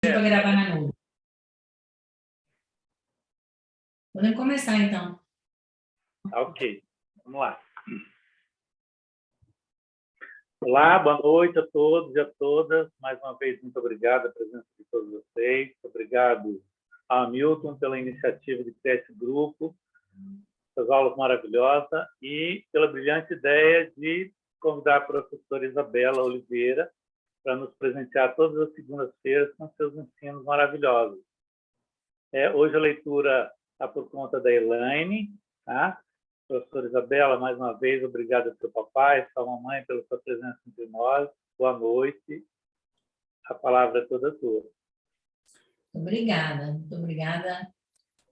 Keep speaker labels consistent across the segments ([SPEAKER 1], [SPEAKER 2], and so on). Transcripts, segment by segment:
[SPEAKER 1] Para gravar na nuvem. Podemos começar, então.
[SPEAKER 2] Ok, vamos lá. Olá, boa noite a todos e a todas. Mais uma vez, muito obrigado a presença de todos vocês. Obrigado a Hamilton pela iniciativa de criar esse grupo, essas aulas maravilhosas, e pela brilhante ideia de convidar a professora Isabela Oliveira para nos presentear todas as segundas-feiras com seus ensinos maravilhosos. Hoje a leitura está por conta da Elaine, tá? Professora Isabela, mais uma vez, obrigado ao seu papai, sua mamãe, pela sua presença entre nós. Boa noite. A palavra é toda sua.
[SPEAKER 1] Obrigada. Muito obrigada,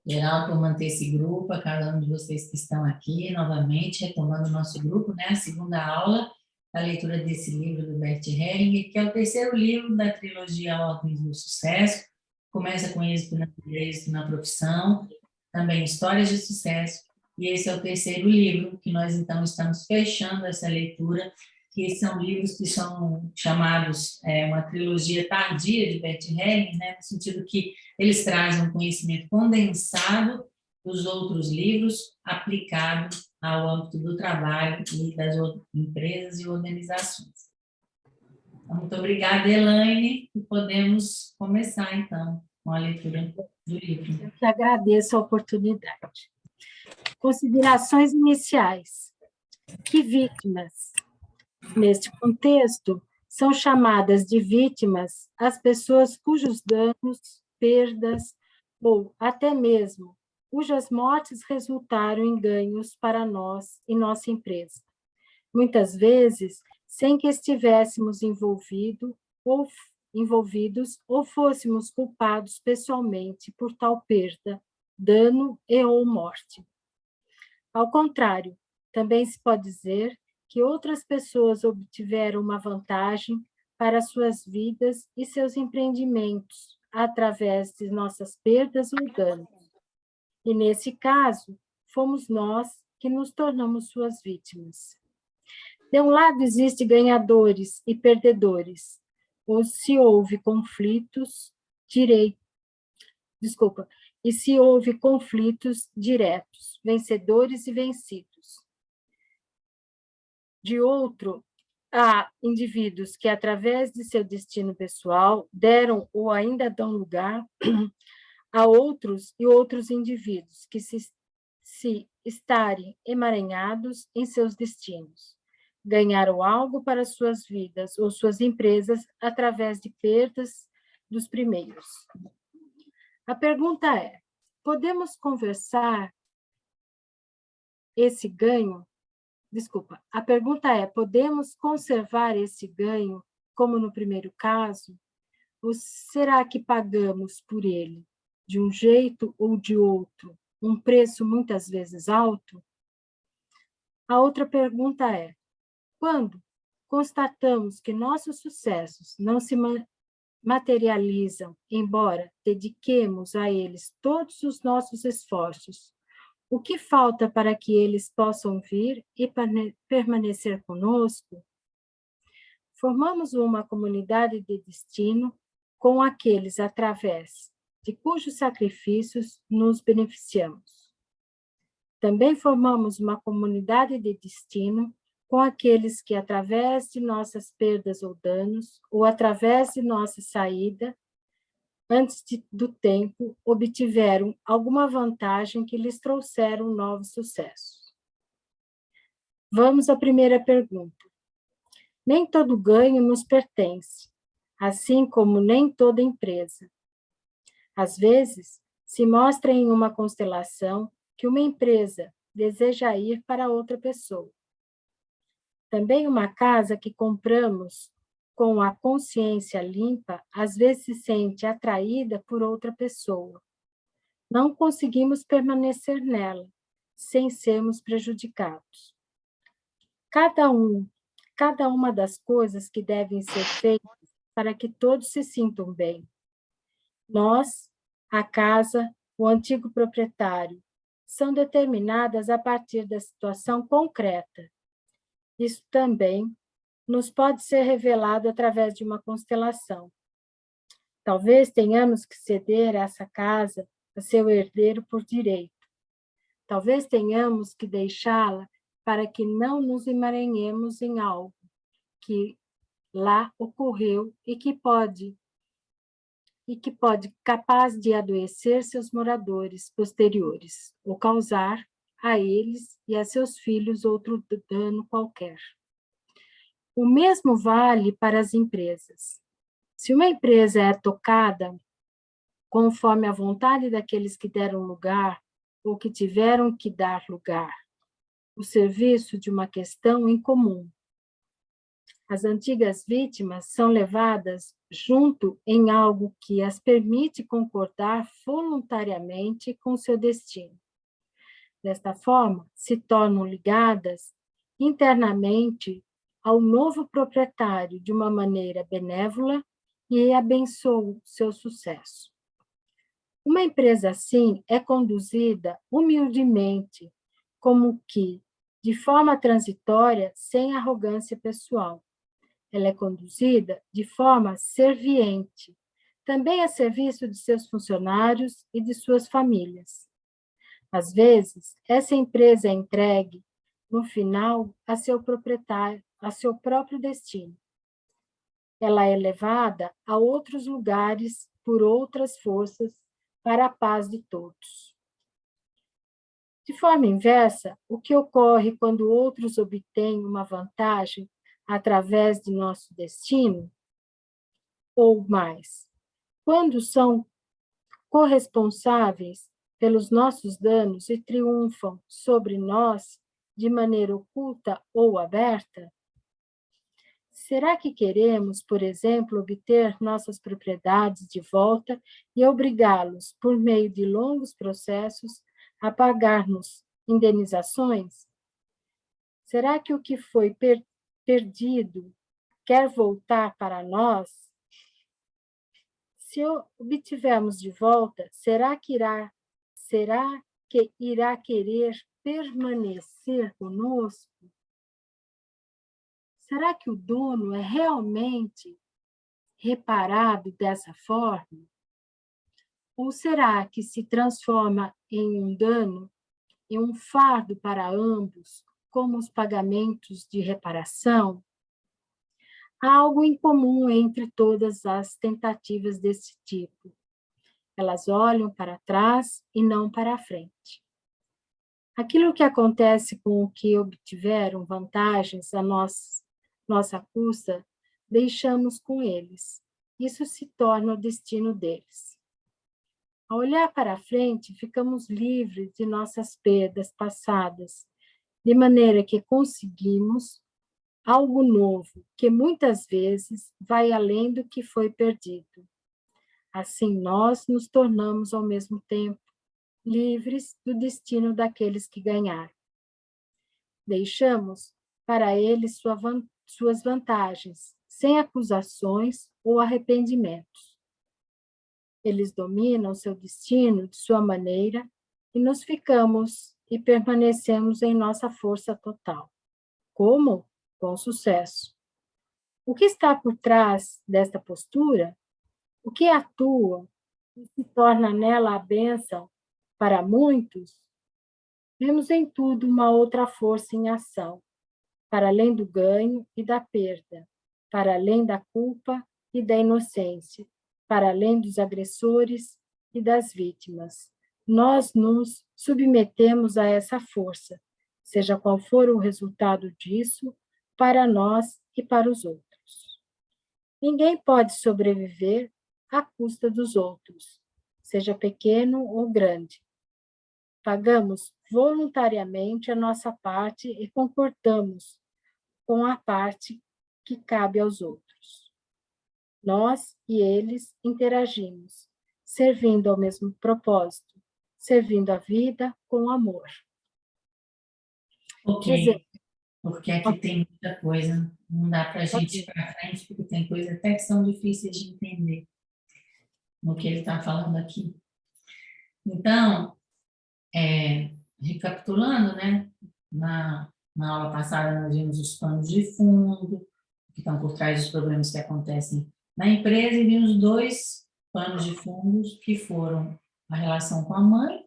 [SPEAKER 1] Geraldo, por manter esse grupo, a cada um de vocês que estão aqui, novamente, retomando o nosso grupo, né? A segunda aula, a leitura desse livro do Bert Hellinger, que é o terceiro livro da trilogia Ordens do Sucesso. Começa com êxito na profissão, também Histórias de Sucesso, e esse é o terceiro livro, que nós, então, estamos fechando essa leitura, que são livros que são chamados uma trilogia tardia de Bert Hellinger, né, no sentido que eles trazem um conhecimento condensado dos outros livros, aplicado ao âmbito do trabalho e das empresas e organizações. Então, muito obrigada, Elaine, e podemos começar, então, com a leitura do livro.
[SPEAKER 3] Eu que agradeço a oportunidade. Considerações iniciais. Que vítimas? Neste contexto, são chamadas de vítimas as pessoas cujos danos, perdas ou até mesmo cujas mortes resultaram em ganhos para nós e nossa empresa. Muitas vezes, sem que estivéssemos envolvidos ou fôssemos culpados pessoalmente por tal perda, dano e ou morte. Ao contrário, também se pode dizer que outras pessoas obtiveram uma vantagem para suas vidas e seus empreendimentos através de nossas perdas ou danos. E, nesse caso, fomos nós que nos tornamos suas vítimas. De um lado, existem ganhadores e perdedores, ou se houve conflitos diretos, vencedores e vencidos. De outro, há indivíduos que, através de seu destino pessoal, deram ou ainda dão lugar a outros e outros indivíduos que se estarem emaranhados em seus destinos. Ganharam algo para suas vidas ou suas empresas através de perdas dos primeiros. A pergunta é: podemos conversar esse ganho? A pergunta é: podemos conservar esse ganho, como no primeiro caso? Ou será que pagamos por ele, de um jeito ou de outro, um preço muitas vezes alto? A outra pergunta é: quando constatamos que nossos sucessos não se materializam, embora dediquemos a eles todos os nossos esforços, o que falta para que eles possam vir e permanecer conosco? Formamos uma comunidade de destino com aqueles através de cujos sacrifícios nos beneficiamos. Também formamos uma comunidade de destino com aqueles que, através de nossas perdas ou danos, ou através de nossa saída, antes do tempo, obtiveram alguma vantagem que lhes trouxeram novos sucessos. Vamos à primeira pergunta. Nem todo ganho nos pertence, assim como nem toda empresa. Às vezes, se mostra em uma constelação que uma empresa deseja ir para outra pessoa. Também uma casa que compramos com a consciência limpa, às vezes se sente atraída por outra pessoa. Não conseguimos permanecer nela, sem sermos prejudicados. Cada uma das coisas que devem ser feitas para que todos se sintam bem. Nós, a casa, o antigo proprietário, são determinadas a partir da situação concreta. Isso também nos pode ser revelado através de uma constelação. Talvez tenhamos que ceder essa casa a seu herdeiro por direito. Talvez tenhamos que deixá-la para que não nos emaranhemos em algo que lá ocorreu e que pode capaz de adoecer seus moradores posteriores, ou causar a eles e a seus filhos outro dano qualquer. O mesmo vale para as empresas. Se uma empresa é tocada conforme a vontade daqueles que deram lugar ou que tiveram que dar lugar, o serviço de uma questão em comum, as antigas vítimas são levadas junto em algo que as permite concordar voluntariamente com seu destino. Desta forma, se tornam ligadas internamente ao novo proprietário de uma maneira benévola e abençoam seu sucesso. Uma empresa assim é conduzida humildemente, como que, de forma transitória, sem arrogância pessoal. Ela é conduzida de forma serviente, também a serviço de seus funcionários e de suas famílias. Às vezes, essa empresa é entregue, no final, a seu proprietário, a seu próprio destino. Ela é levada a outros lugares por outras forças para a paz de todos. De forma inversa, o que ocorre quando outros obtêm uma vantagem através de nosso destino, ou mais, quando são corresponsáveis pelos nossos danos e triunfam sobre nós de maneira oculta ou aberta? Será que queremos, por exemplo, obter nossas propriedades de volta e obrigá-los, por meio de longos processos, a pagar-nos indenizações? Será que o que foi perdido quer voltar para nós? Se obtivermos de volta, será que irá querer permanecer conosco? Será que o dono é realmente reparado dessa forma? Ou será que se transforma em um dano, em um fardo para ambos, como os pagamentos de reparação? Há algo em comum entre todas as tentativas desse tipo. Elas olham para trás e não para a frente. Aquilo que acontece com o que obtiveram vantagens a nossa custa, deixamos com eles. Isso se torna o destino deles. Ao olhar para a frente, ficamos livres de nossas perdas passadas, de maneira que conseguimos algo novo, que muitas vezes vai além do que foi perdido. Assim, nós nos tornamos, ao mesmo tempo, livres do destino daqueles que ganharam. Deixamos para eles suas vantagens, sem acusações ou arrependimentos. Eles dominam seu destino de sua maneira e nós ficamos e permanecemos em nossa força total. Como? Com sucesso. O que está por trás desta postura? O que atua e se torna nela a bênção para muitos? Vemos em tudo uma outra força em ação, para além do ganho e da perda, para além da culpa e da inocência, para além dos agressores e das vítimas. Nós nos submetemos a essa força, seja qual for o resultado disso, para nós e para os outros. Ninguém pode sobreviver à custa dos outros, seja pequeno ou grande. Pagamos voluntariamente a nossa parte e concordamos com a parte que cabe aos outros. Nós e eles interagimos, servindo ao mesmo propósito, servindo a vida com amor.
[SPEAKER 1] Ok, porque aqui tem muita coisa, não dá para a gente ir para frente, porque tem coisas até que são difíceis de entender no que ele está falando aqui. Então, recapitulando, né? Na aula passada, nós vimos os panos de fundo, que estão por trás dos problemas que acontecem na empresa, e vimos dois panos de fundos que foram a relação com a mãe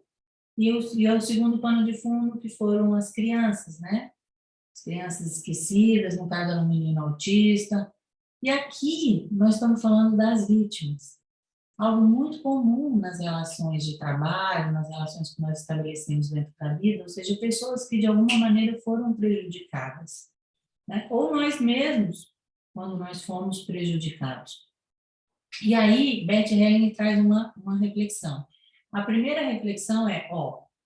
[SPEAKER 1] e o segundo pano de fundo que foram as crianças, né? As crianças esquecidas, no caso era um menino autista. E aqui nós estamos falando das vítimas. Algo muito comum nas relações de trabalho, nas relações que nós estabelecemos dentro da vida, ou seja, pessoas que de alguma maneira foram prejudicadas, né? Ou nós mesmos, quando nós fomos prejudicados. E aí, Bert Hellinger traz uma reflexão. A primeira reflexão é,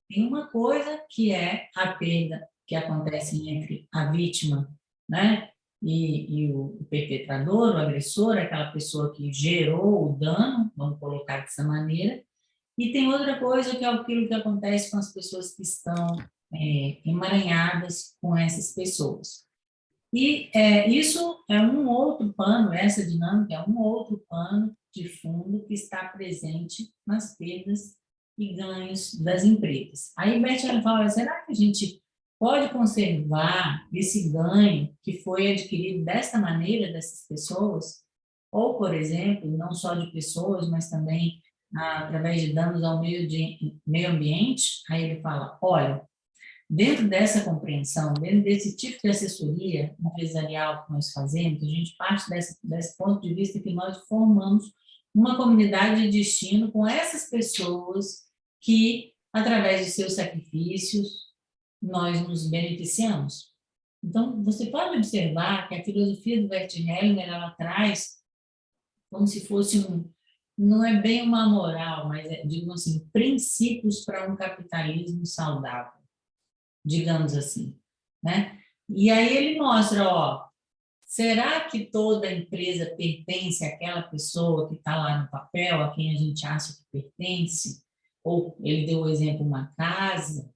[SPEAKER 1] tem uma coisa que é a perda que acontece entre a vítima, né, e o perpetrador, o agressor, aquela pessoa que gerou o dano, vamos colocar dessa maneira, e tem outra coisa que é aquilo que acontece com as pessoas que estão emaranhadas com essas pessoas. E isso é um outro pano, essa dinâmica é um outro pano de fundo que está presente nas perdas e ganhos das empresas. Aí Bert Hellinger fala, será que a gente pode conservar esse ganho que foi adquirido desta maneira dessas pessoas? Ou, por exemplo, não só de pessoas, mas também através de danos ao meio ambiente? Aí ele fala, olha, dentro dessa compreensão, dentro desse tipo de assessoria empresarial que nós fazemos, a gente parte desse ponto de vista que nós formamos uma comunidade de destino com essas pessoas que, através de seus sacrifícios, nós nos beneficiamos. Então, você pode observar que a filosofia do Bert Hellinger, ela traz como se fosse não é bem uma moral, mas digamos assim, princípios para um capitalismo saudável, digamos assim, né? E aí ele mostra, será que toda empresa pertence àquela pessoa que está lá no papel, a quem a gente acha que pertence? Ou ele deu o exemplo, uma casa,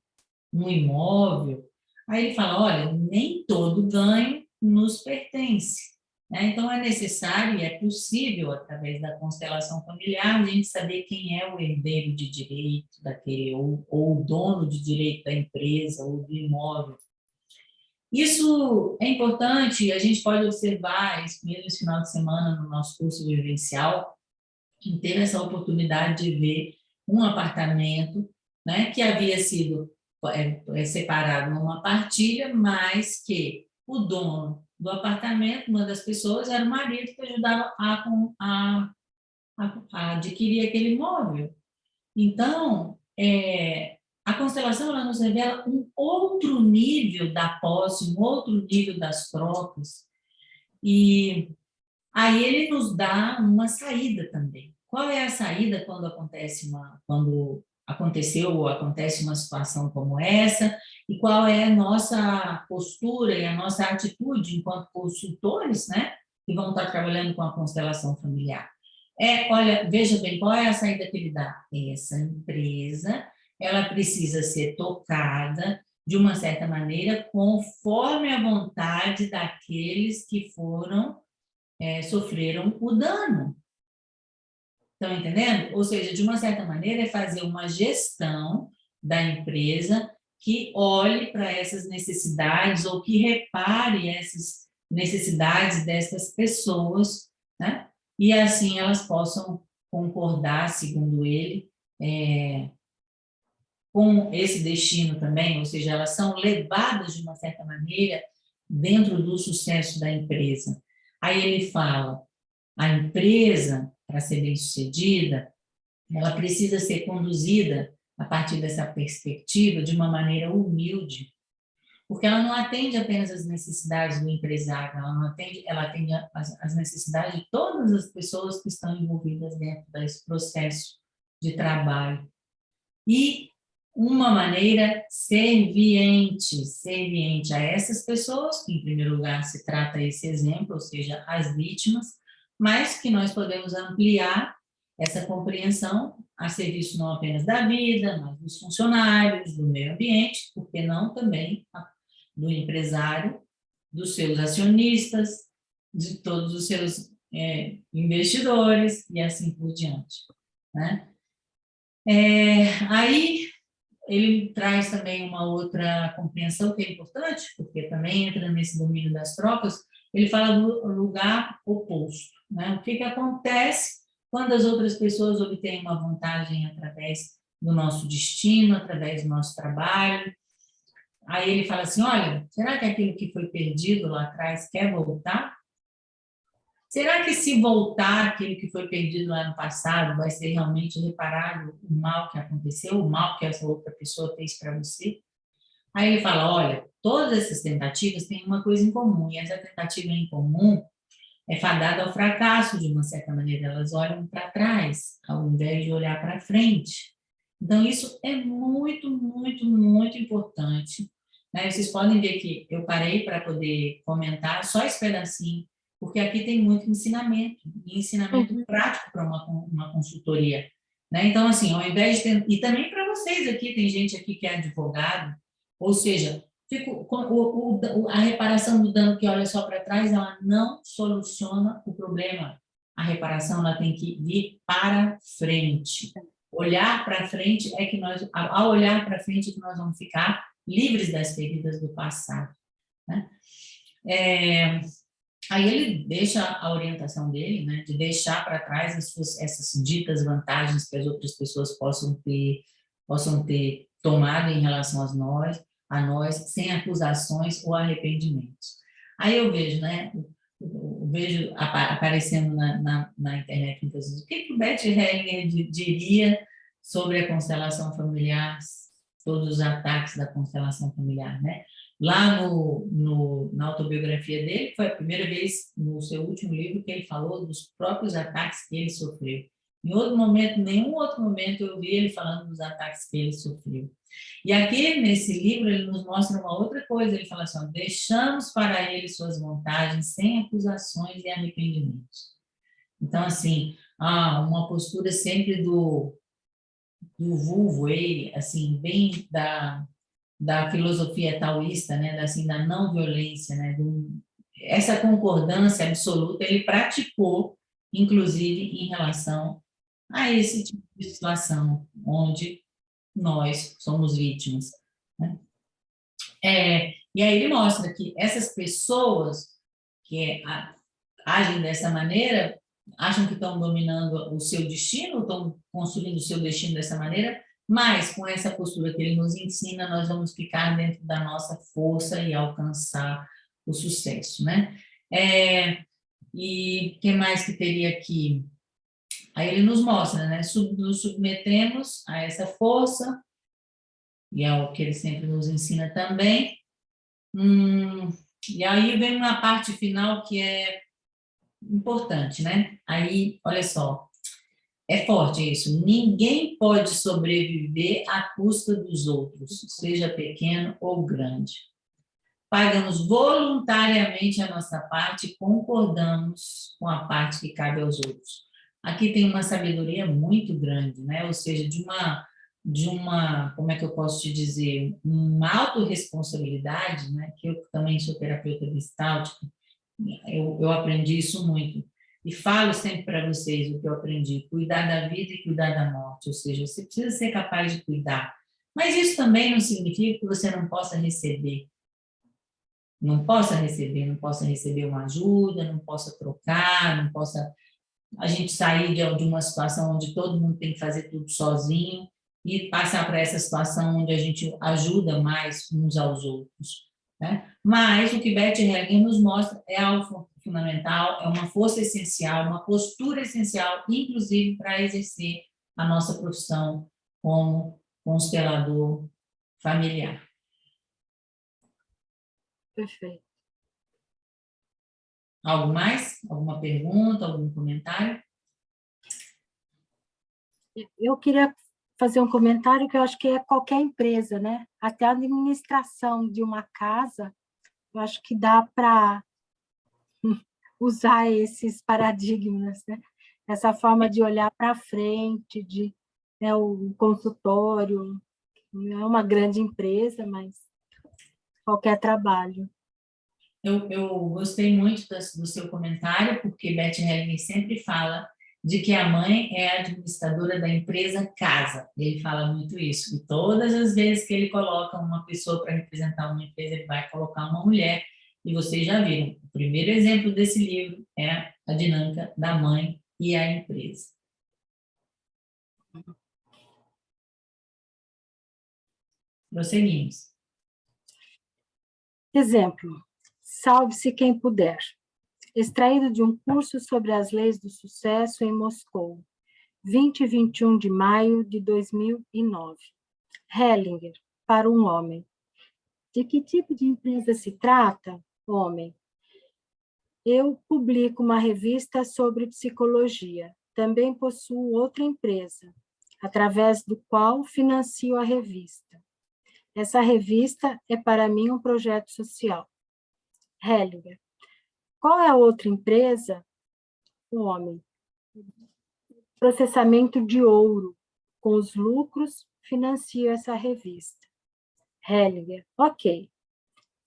[SPEAKER 1] um imóvel. Aí ele fala, olha, nem todo ganho nos pertence, né? Então é necessário e é possível, através da constelação familiar, a gente saber quem é o herdeiro de direito daquele, ou o dono de direito da empresa ou do imóvel. Isso é importante, a gente pode observar isso mesmo esse final de semana no nosso curso vivencial, em ter essa oportunidade de ver um apartamento, né, que havia sido separado numa partilha, mas que o dono do apartamento, uma das pessoas, era o marido que ajudava a adquirir aquele imóvel. Então, a constelação ela nos revela um outro nível da posse, um outro nível das trocas, e aí ele nos dá uma saída também. Qual é a saída quando aconteceu ou acontece uma situação como essa? E qual é a nossa postura e a nossa atitude enquanto consultores, né? Que vão estar trabalhando com a constelação familiar. Olha, veja bem, qual é a saída que ele dá? Essa empresa, ela precisa ser tocada de uma certa maneira conforme a vontade daqueles que sofreram o dano. Estão entendendo? Ou seja, de uma certa maneira, é fazer uma gestão da empresa que olhe para essas necessidades ou que repare essas necessidades dessas pessoas, né? E assim elas possam concordar, segundo ele, com esse destino também, ou seja, elas são levadas de uma certa maneira dentro do sucesso da empresa. Aí ele fala, a empresa, para ser bem-sucedida, ela precisa ser conduzida a partir dessa perspectiva de uma maneira humilde, porque ela não atende apenas as necessidades do empresário, ela atende as necessidades de todas as pessoas que estão envolvidas dentro desse processo de trabalho. E uma maneira serviente a essas pessoas, que em primeiro lugar se trata esse exemplo, ou seja, as vítimas, mas que nós podemos ampliar essa compreensão a serviço não apenas da vida, mas dos funcionários, do meio ambiente, por que não também do empresário, dos seus acionistas, de todos os seus investidores e assim por diante, né? Aí ele traz também uma outra compreensão que é importante, porque também entra nesse domínio das trocas, ele fala do lugar oposto, né? O que acontece quando as outras pessoas obtêm uma vantagem através do nosso destino, através do nosso trabalho. Aí ele fala assim, olha, será que aquilo que foi perdido lá atrás quer voltar? Será que se voltar aquilo que foi perdido lá no passado, vai ser realmente reparado o mal que aconteceu, o mal que essa outra pessoa fez para você? Aí ele fala, olha, todas essas tentativas têm uma coisa em comum, e essa tentativa em comum é fadada ao fracasso, de uma certa maneira. Elas olham para trás, ao invés de olhar para frente. Então, isso é muito, muito, muito importante, né? Vocês podem ver que eu parei para poder comentar só esse pedacinho, porque aqui tem muito ensinamento, e ensinamento prático para uma consultoria, né? Então, assim, ao invés de ter... E também para vocês aqui, tem gente aqui que é advogado, ou seja, a reparação do dano que olha só para trás, ela não soluciona o problema. A reparação ela tem que vir para frente. Olhar para frente é que nós, ao olhar para frente, é que nós vamos ficar livres das feridas do passado, né? Aí ele deixa a orientação dele, né, de deixar para trás essas ditas vantagens que as outras pessoas possam ter tomado em relação a nós, sem acusações ou arrependimentos. Aí eu vejo, né, vejo aparecendo na internet muitas vezes, o que o Bert Hellinger diria sobre a constelação familiar, todos os ataques da constelação familiar, né? Lá na autobiografia dele, foi a primeira vez, no seu último livro, que ele falou dos próprios ataques que ele sofreu. Em outro momento, nenhum outro momento, eu vi ele falando dos ataques que ele sofreu. E aqui, nesse livro, ele nos mostra uma outra coisa. Ele fala assim, ó, deixamos para ele suas vantagens sem acusações e arrependimentos. Então, assim, uma postura sempre do Wu Wei, assim, bem da filosofia taoísta, né, assim, da não violência, né, essa concordância absoluta ele praticou, inclusive, em relação a esse tipo de situação, onde nós somos vítimas, né? E aí ele mostra que essas pessoas que agem dessa maneira, acham que estão dominando o seu destino, estão construindo o seu destino dessa maneira, mas com essa postura que ele nos ensina, nós vamos ficar dentro da nossa força e alcançar o sucesso, né? E o que mais que teria aqui? Aí ele nos mostra, né? Nos submetemos a essa força, e é o que ele sempre nos ensina também. E aí vem uma parte final que é importante, né? Aí, olha só, é forte isso. Ninguém pode sobreviver à custa dos outros, seja pequeno ou grande. Pagamos voluntariamente a nossa parte e concordamos com a parte que cabe aos outros. Aqui tem uma sabedoria muito grande, né? Ou seja, de uma, como é que eu posso te dizer, uma autorresponsabilidade, né? Que eu também sou terapeuta gestáltica, eu aprendi isso muito. E falo sempre para vocês o que eu aprendi, cuidar da vida e cuidar da morte, ou seja, você precisa ser capaz de cuidar. Mas isso também não significa que você não possa receber. Não possa receber uma ajuda, não possa trocar, não possa a gente sair de uma situação onde todo mundo tem que fazer tudo sozinho e passar para essa situação onde a gente ajuda mais uns aos outros, né? Mas o que Bert Hellinger nos mostra é algo fundamental, é uma força essencial, uma postura essencial, inclusive para exercer a nossa profissão como constelador familiar.
[SPEAKER 3] Perfeito.
[SPEAKER 1] Algo mais? Alguma pergunta, algum comentário?
[SPEAKER 3] Eu queria fazer um comentário que eu acho que é qualquer empresa, né? Até a administração de uma casa, eu acho que dá para usar esses paradigmas, né? Essa forma de olhar para frente, né, o consultório, não é uma grande empresa, mas qualquer trabalho.
[SPEAKER 1] Eu gostei muito do seu comentário, porque Bert Hellinger sempre fala de que a mãe é a administradora da empresa casa. Ele fala muito isso. E todas as vezes que ele coloca uma pessoa para representar uma empresa, ele vai colocar uma mulher. E vocês já viram, o primeiro exemplo desse livro é a dinâmica da mãe e a empresa. Prosseguimos.
[SPEAKER 3] Exemplo. Salve-se quem puder. Extraído de um curso sobre as leis do sucesso em Moscou, 20 e 21 de maio de 2009. Hellinger, para um homem. De que tipo de empresa se trata? Homem. Eu publico uma revista sobre psicologia. Também possuo outra empresa, através do qual financio a revista. Essa revista é para mim um projeto social. Hellinger. Qual é a outra empresa? O homem. Processamento de ouro. Com os lucros, financio essa revista. Hellinger. Ok.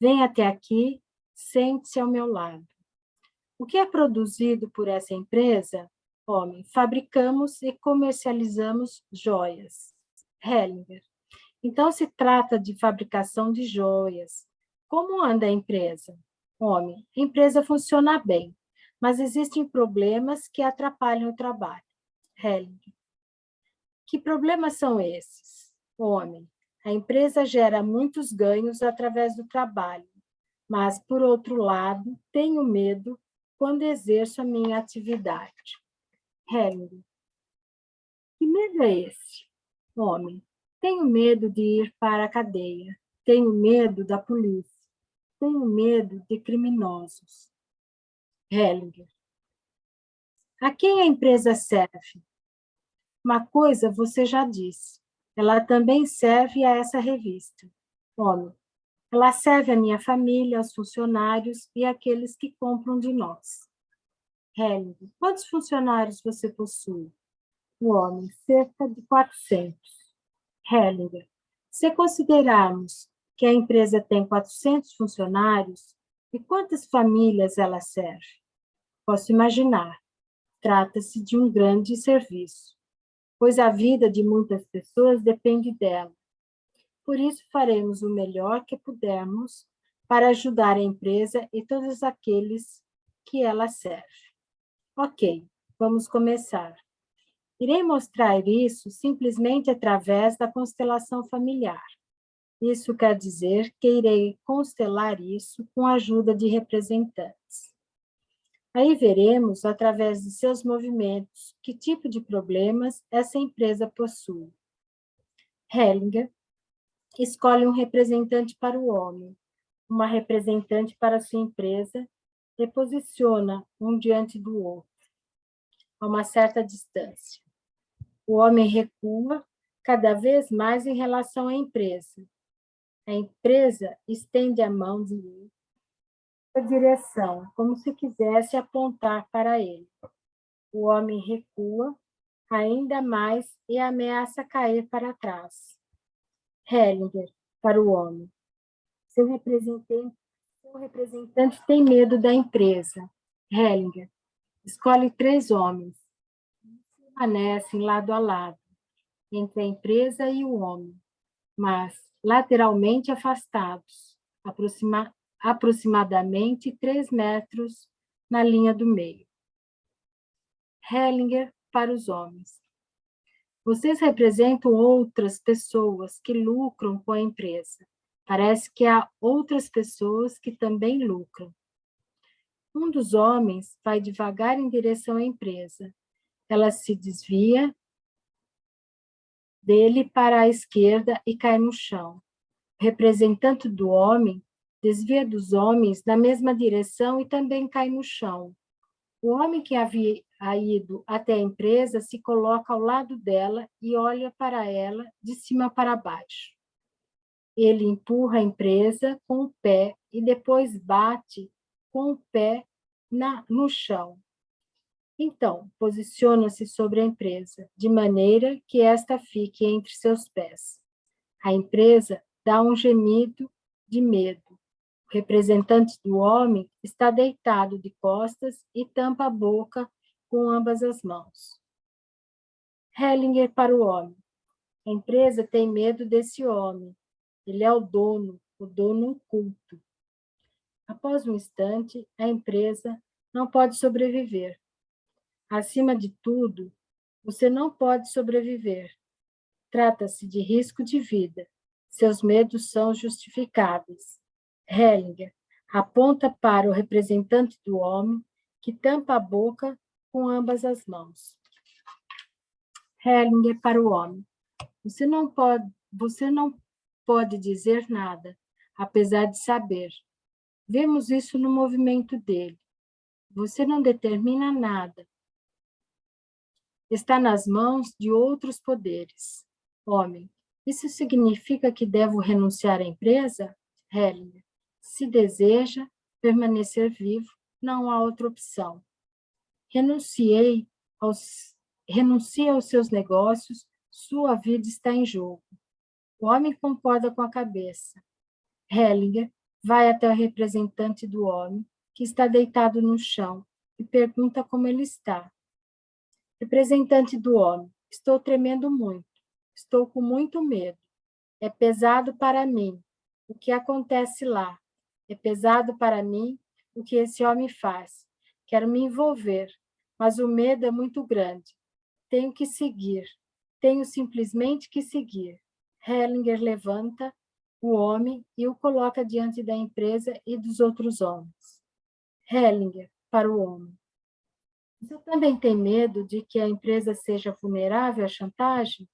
[SPEAKER 3] Vem até aqui, sente-se ao meu lado. O que é produzido por essa empresa? Homem. Fabricamos e comercializamos joias. Hellinger. Então, se trata de fabricação de joias. Como anda a empresa? Homem. A empresa funciona bem, mas existem problemas que atrapalham o trabalho. Hellinger. Que problemas são esses? Homem. A empresa gera muitos ganhos através do trabalho, mas, por outro lado, tenho medo quando exerço a minha atividade. Hellinger. Que medo é esse? Homem. Tenho medo de ir para a cadeia. Tenho medo da polícia. Tenho medo de criminosos. Hellinger. A quem a empresa serve? Uma coisa você já disse. Ela também serve a essa revista. Homem. Ela serve à minha família, aos funcionários e àqueles que compram de nós. Hellinger. Quantos funcionários você possui? O homem. Cerca de 400. Hellinger. Se considerarmos que a empresa tem 400 funcionários, e quantas famílias ela serve? Posso imaginar. Trata-se de um grande serviço, pois a vida de muitas pessoas depende dela. Por isso, faremos o melhor que pudermos para ajudar a empresa e todos aqueles que ela serve. Ok, vamos começar. Irei mostrar isso simplesmente através da constelação familiar. Isso quer dizer que irei constelar isso com a ajuda de representantes. Aí veremos, através de seus movimentos, que tipo de problemas essa empresa possui. Hellinger escolhe um representante para o homem, uma representante para sua empresa e posiciona um diante do outro, a uma certa distância. O homem recua cada vez mais em relação à empresa. A empresa estende a mão direita na direção, como se quisesse apontar para ele. O homem recua ainda mais e ameaça cair para trás. Hellinger, para o homem. Seu representante tem medo da empresa. Hellinger escolhe 3 homens. Permanecem lado a lado, entre a empresa e o homem, mas lateralmente afastados, aproximadamente 3 metros na linha do meio. Hellinger para os homens. Vocês representam outras pessoas que lucram com a empresa. Parece que há outras pessoas que também lucram. Um dos homens vai devagar em direção à empresa. Ela se desvia dele para a esquerda e cai no chão. O representante do homem desvia dos homens na mesma direção e também cai no chão. O homem que havia ido até a empresa se coloca ao lado dela e olha para ela de cima para baixo. Ele empurra a empresa com o pé e depois bate com o pé no chão. Então, posiciona-se sobre a empresa, de maneira que esta fique entre seus pés. A empresa dá um gemido de medo. O representante do homem está deitado de costas e tampa a boca com ambas as mãos. Hellinger para o homem. A empresa tem medo desse homem. Ele é o dono oculto. Após um instante, a empresa não pode sobreviver. Acima de tudo, Você não pode sobreviver. Trata-se de risco de vida. Seus medos são justificáveis. Hellinger aponta para o representante do homem, que tampa a boca com ambas as mãos. Hellinger para o homem. Você não pode dizer nada, apesar de saber. Vemos isso no movimento dele. Você não determina nada. Está nas mãos de outros poderes. Homem, isso significa que devo renunciar à empresa? Hellinger, se deseja permanecer vivo, não há outra opção. Renuncie aos seus negócios, sua vida está em jogo. O homem concorda com a cabeça. Hellinger vai até o representante do homem, que está deitado no chão, e pergunta como ele está. Representante do homem, estou tremendo muito. Estou com muito medo. É pesado para mim o que acontece lá. É pesado para mim o que esse homem faz. Quero me envolver, mas o medo é muito grande. Tenho que seguir. Tenho simplesmente que seguir. Hellinger levanta o homem e o coloca diante da empresa e dos outros homens. Hellinger para o homem. Você também tem medo de que a empresa seja vulnerável à chantagem?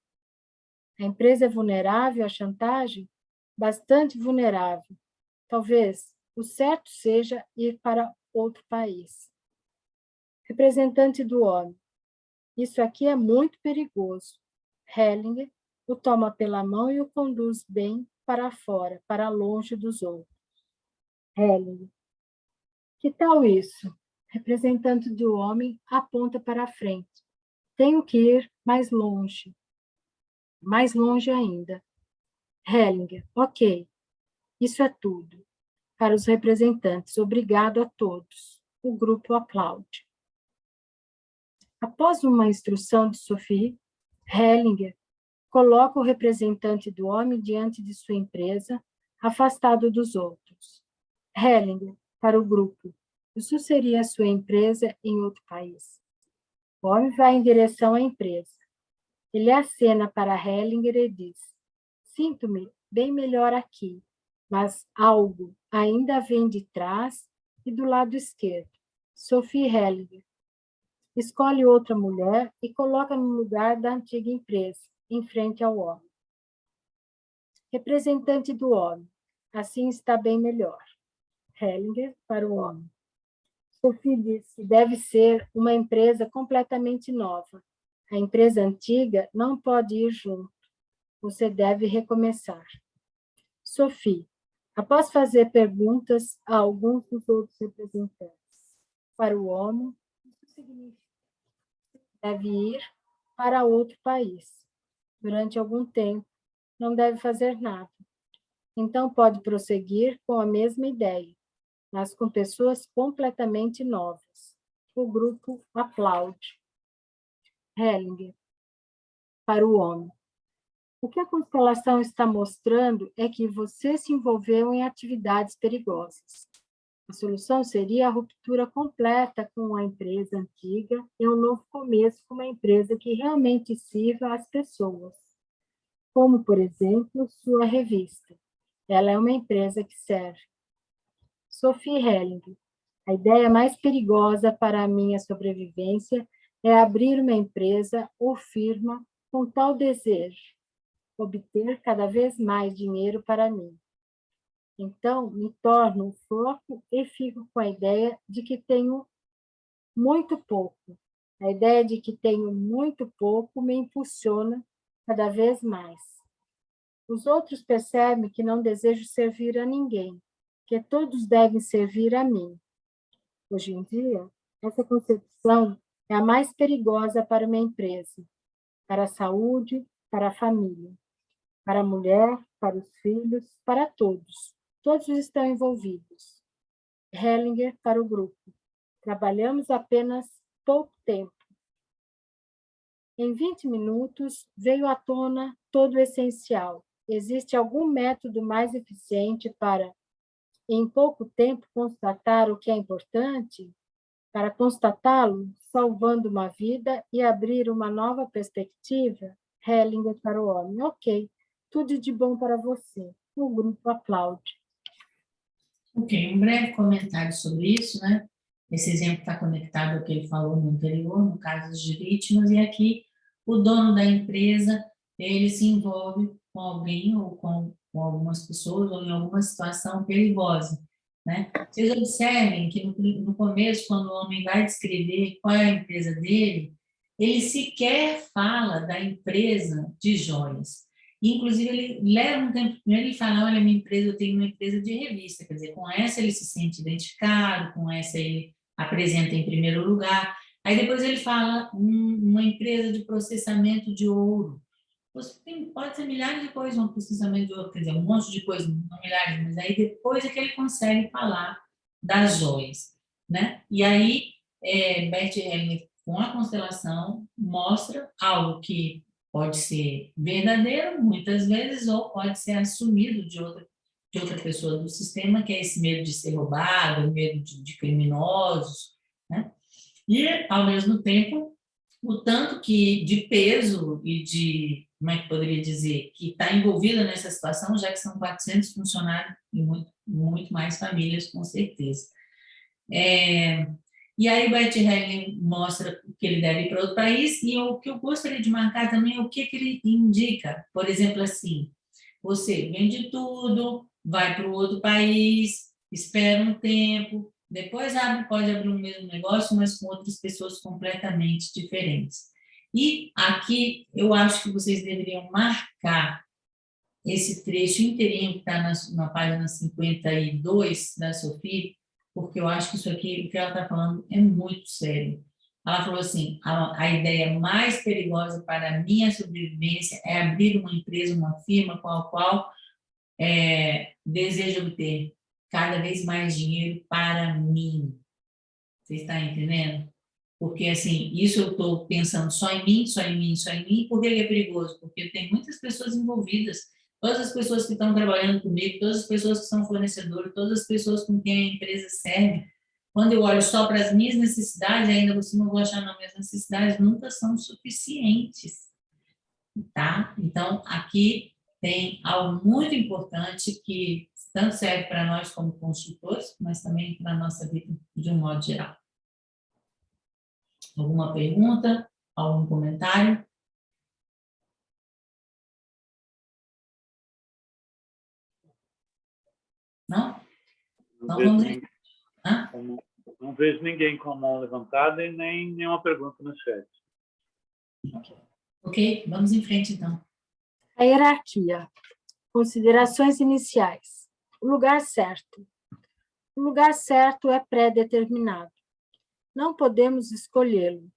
[SPEAKER 3] A empresa é vulnerável à chantagem? Bastante vulnerável. Talvez o certo seja ir para outro país. Representante do homem. Isso aqui é muito perigoso. Hellinger o toma pela mão e o conduz bem para fora, para longe dos outros. Hellinger. Que tal isso? Representante do homem aponta para a frente. Tenho que ir mais longe ainda. Hellinger, ok, isso é tudo. Para os representantes, obrigado a todos. O grupo aplaude. Após uma instrução de Sophie, Hellinger coloca o representante do homem diante de sua empresa, afastado dos outros. Hellinger, para o grupo, isso seria a sua empresa em outro país. O homem vai em direção à empresa. Ele acena para Hellinger e diz: sinto-me bem melhor aqui, mas algo ainda vem de trás e do lado esquerdo. Sophie Hellinger. Escolhe outra mulher e coloca no lugar da antiga empresa, em frente ao homem. Representante do homem. Assim está bem melhor. Hellinger para o homem. Sophie diz que deve ser uma empresa completamente nova. A empresa antiga não pode ir junto. Você deve recomeçar. Sophie, após fazer perguntas a alguns dos outros representantes, para o homem, isso significa que deve ir para outro país. Durante algum tempo, não deve fazer nada. Então, pode prosseguir com a mesma ideia, mas com pessoas completamente novas. O grupo aplaude. Hellinger, para o homem. O que a constelação está mostrando é que você se envolveu em atividades perigosas. A solução seria a ruptura completa com a empresa antiga e um novo começo com uma empresa que realmente sirva às pessoas. Como, por exemplo, sua revista. Ela é uma empresa que serve. Sophie Hellinger. A ideia mais perigosa para a minha sobrevivência é abrir uma empresa ou firma com tal desejo, obter cada vez mais dinheiro para mim. Então, me torno um foco e fico com a ideia de que tenho muito pouco. A ideia de que tenho muito pouco me impulsiona cada vez mais. Os outros percebem que não desejo servir a ninguém, que todos devem servir a mim. Hoje em dia, essa concepção é a mais perigosa para uma empresa, para a saúde, para a família, para a mulher, para os filhos, para todos. Todos estão envolvidos. Hellinger para o grupo. Trabalhamos apenas pouco tempo. Em 20 minutos, veio à tona todo o essencial. Existe algum método mais eficiente para, em pouco tempo, constatar o que é importante? para constatá-lo, salvando uma vida e abrir uma nova perspectiva? Hellinger para o homem. Ok, tudo de bom para você. O grupo aplaude.
[SPEAKER 1] Ok, um breve comentário sobre isso, né? Esse exemplo está conectado ao que ele falou no anterior, no caso de vítimas, e aqui o dono da empresa, ele se envolve com alguém ou com algumas pessoas ou em alguma situação perigosa, né? Vocês observem que no começo, quando o homem vai descrever qual é a empresa dele, ele sequer fala da empresa de joias. Inclusive, ele leva um tempo, primeiro ele fala, olha, minha empresa, eu tenho uma empresa de revista, quer dizer, com essa ele se sente identificado, com essa ele apresenta em primeiro lugar. Aí depois ele fala uma empresa de processamento de ouro. Pode ser milhares de coisas, um processamento de ouro, quer dizer, um monte de coisas, não milhares, mas aí depois é que ele consegue falar das joias, né? E aí, Bert Hellinger, com a constelação, mostra algo que pode ser verdadeiro, muitas vezes, ou pode ser assumido de outra pessoa do sistema, que é esse medo de ser roubado, o medo de criminosos, né? E, ao mesmo tempo, o tanto que de peso e de, como é que poderia dizer, que está envolvida nessa situação, já que são 400 funcionários e muito mais famílias, com certeza. E aí o Bert Hellinger mostra que ele deve ir para outro país, e o que eu gostaria de marcar também é o que ele indica. Por exemplo, assim, você vende tudo, vai para o outro país, espera um tempo, depois pode abrir um mesmo negócio, mas com outras pessoas completamente diferentes. E aqui eu acho que vocês deveriam marcar esse trecho inteirinho que está na página 52 da Sophie, porque eu acho que isso aqui, o que ela está falando, é muito sério. Ela falou assim, a ideia mais perigosa para a minha sobrevivência é abrir uma empresa, uma firma com a qual desejo obter cada vez mais dinheiro para mim. Você está entendendo? Porque, assim, isso eu estou pensando só em mim, só em mim, só em mim. Por que é perigoso? Porque tem muitas pessoas envolvidas. Todas as pessoas que estão trabalhando comigo, todas as pessoas que são fornecedores, todas as pessoas com quem a empresa serve. Quando eu olho só para as minhas necessidades, ainda você não vou achar, não, minhas necessidades nunca são suficientes, tá? Então, aqui tem algo muito importante que tanto serve para nós como consultores, mas também para a nossa vida de um modo geral. Alguma pergunta? Algum comentário? Não? Então vamos ver.
[SPEAKER 2] Não vejo ninguém com a mão levantada e nem nenhuma pergunta no chat.
[SPEAKER 1] Ok, vamos em frente então.
[SPEAKER 3] A hierarquia. Considerações iniciais. O lugar certo. O lugar certo é pré-determinado. Não podemos escolhê-lo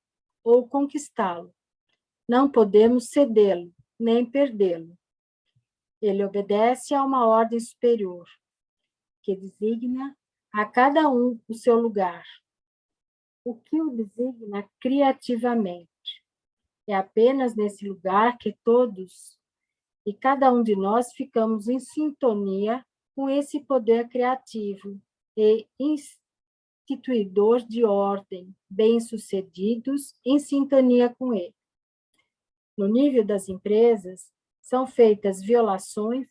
[SPEAKER 3] ou conquistá-lo. Não podemos cedê-lo, nem perdê-lo. Ele obedece a uma ordem superior, que designa a cada um o seu lugar, o que o designa criativamente. É apenas nesse lugar que todos e cada um de nós ficamos em sintonia com esse poder criativo e instituidor de ordem, bem-sucedidos em sintonia com ele. No nível das empresas, são feitas violações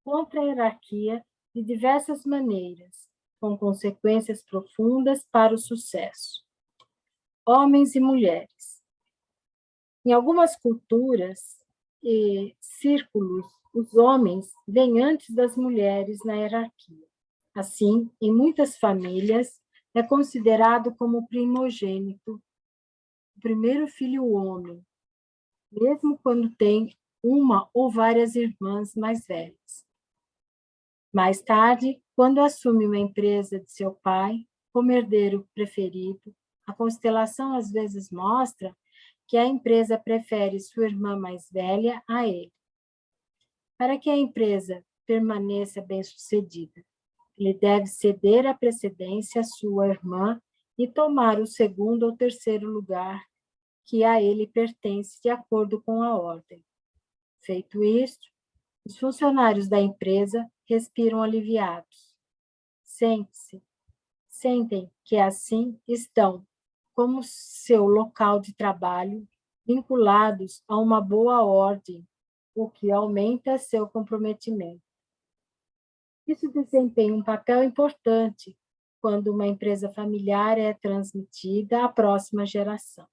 [SPEAKER 3] contra a hierarquia de diversas maneiras, com consequências profundas para o sucesso. Homens e mulheres. Em algumas culturas e círculos, os homens vêm antes das mulheres na hierarquia. Assim, em muitas famílias, é considerado como primogênito, o primeiro filho homem, mesmo quando tem uma ou várias irmãs mais velhas. Mais tarde, quando assume uma empresa de seu pai, como herdeiro preferido, a constelação às vezes mostra que a empresa prefere sua irmã mais velha a ele. Para que a empresa permaneça bem-sucedida, ele deve ceder a precedência à sua irmã e tomar o segundo ou terceiro lugar que a ele pertence de acordo com a ordem. Feito isto, os funcionários da empresa respiram aliviados. Sentem que assim estão como seu local de trabalho, vinculados a uma boa ordem, o que aumenta seu comprometimento. Isso desempenha um papel importante quando uma empresa familiar é transmitida à próxima geração.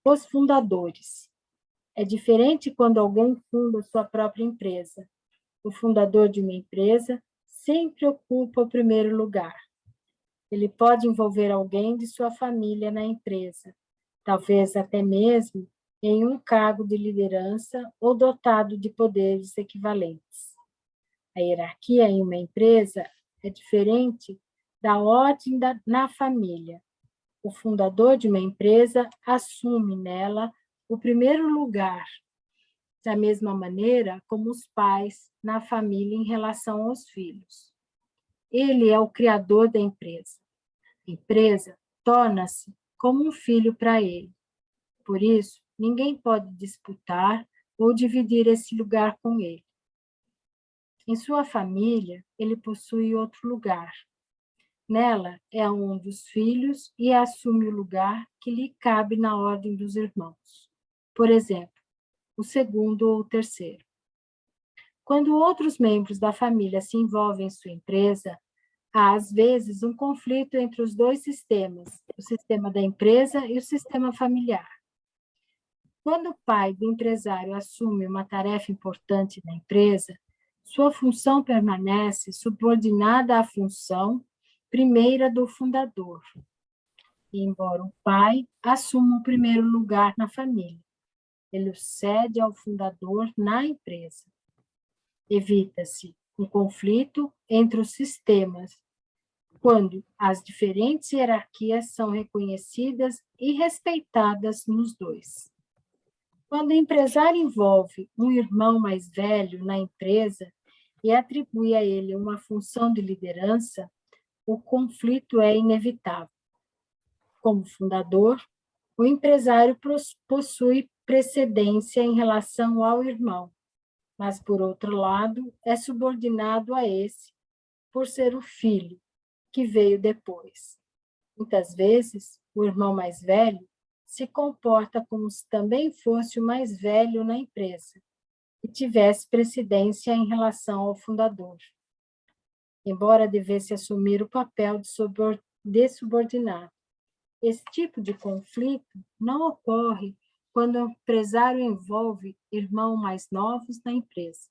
[SPEAKER 3] Os fundadores. É diferente quando alguém funda sua própria empresa. O fundador de uma empresa sempre ocupa o primeiro lugar. Ele pode envolver alguém de sua família na empresa, talvez até mesmo em um cargo de liderança ou dotado de poderes equivalentes. A hierarquia em uma empresa é diferente da ordem na família. O fundador de uma empresa assume nela o primeiro lugar, da mesma maneira como os pais na família em relação aos filhos. Ele é o criador da empresa. A empresa torna-se como um filho para ele. Por isso, ninguém pode disputar ou dividir esse lugar com ele. Em sua família, ele possui outro lugar. Nela é um dos filhos e assume o lugar que lhe cabe na ordem dos irmãos. Por exemplo, o segundo ou o terceiro. Quando outros membros da família se envolvem em sua empresa, há, às vezes, um conflito entre os dois sistemas, o sistema da empresa e o sistema familiar. Quando o pai do empresário assume uma tarefa importante na empresa, sua função permanece subordinada à função primeira do fundador. E, embora o pai assuma o primeiro lugar na família, ele cede ao fundador na empresa. Evita-se um conflito entre os sistemas, quando as diferentes hierarquias são reconhecidas e respeitadas nos dois. Quando o empresário envolve um irmão mais velho na empresa e atribui a ele uma função de liderança, o conflito é inevitável. Como fundador, o empresário possui precedência em relação ao irmão, mas, por outro lado, é subordinado a esse, por ser o filho, que veio depois. Muitas vezes, o irmão mais velho se comporta como se também fosse o mais velho na empresa e tivesse precedência em relação ao fundador, embora devesse assumir o papel de subordinado. Esse tipo de conflito não ocorre quando o empresário envolve irmãos mais novos na empresa.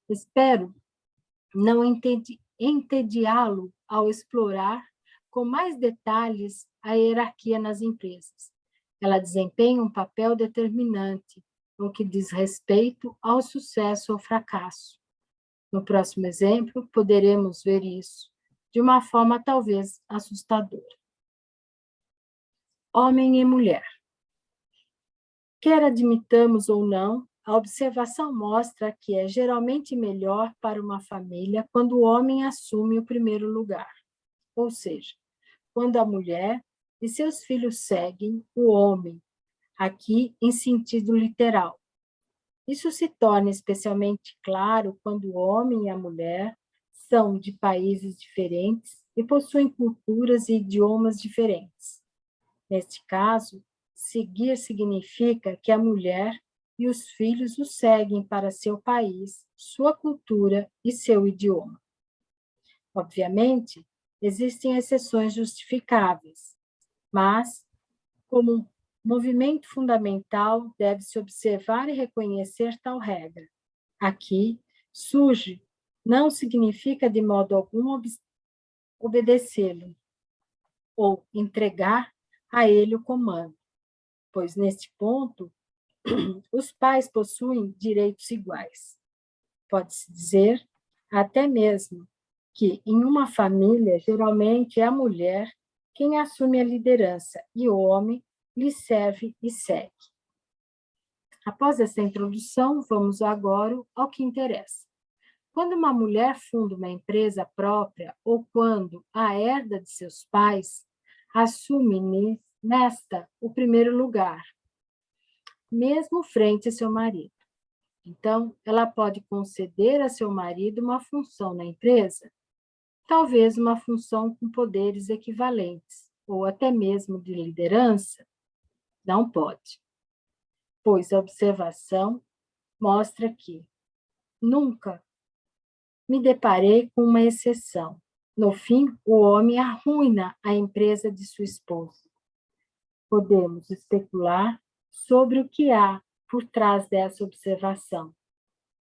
[SPEAKER 3] Espero não entediá-lo ao explorar com mais detalhes a hierarquia nas empresas. Ela desempenha um papel determinante no que diz respeito ao sucesso ou fracasso. No próximo exemplo, poderemos ver isso de uma forma talvez assustadora. Homem e mulher. Quer admitamos ou não, a observação mostra que é geralmente melhor para uma família quando o homem assume o primeiro lugar, ou seja, quando a mulher e seus filhos seguem o homem, aqui em sentido literal. Isso se torna especialmente claro quando o homem e a mulher são de países diferentes e possuem culturas e idiomas diferentes. Neste caso, seguir significa que a mulher e os filhos o seguem para seu país, sua cultura e seu idioma. Obviamente, existem exceções justificáveis, mas, como movimento fundamental, deve-se observar e reconhecer tal regra. Aqui, surge não significa de modo algum obedecê-lo ou entregar a ele o comando, pois, neste ponto, os pais possuem direitos iguais. Pode-se dizer, até mesmo, que em uma família, geralmente é a mulher quem assume a liderança e o homem lhe serve e segue. Após essa introdução, vamos agora ao que interessa. Quando uma mulher funda uma empresa própria ou quando a herda de seus pais, assume nesta o primeiro lugar, mesmo frente a seu marido. Então, ela pode conceder a seu marido uma função na empresa, talvez uma função com poderes equivalentes, ou até mesmo de liderança? Não pode, pois a observação mostra que nunca me deparei com uma exceção. No fim, o homem arruina a empresa de sua esposa. Podemos especular sobre o que há por trás dessa observação.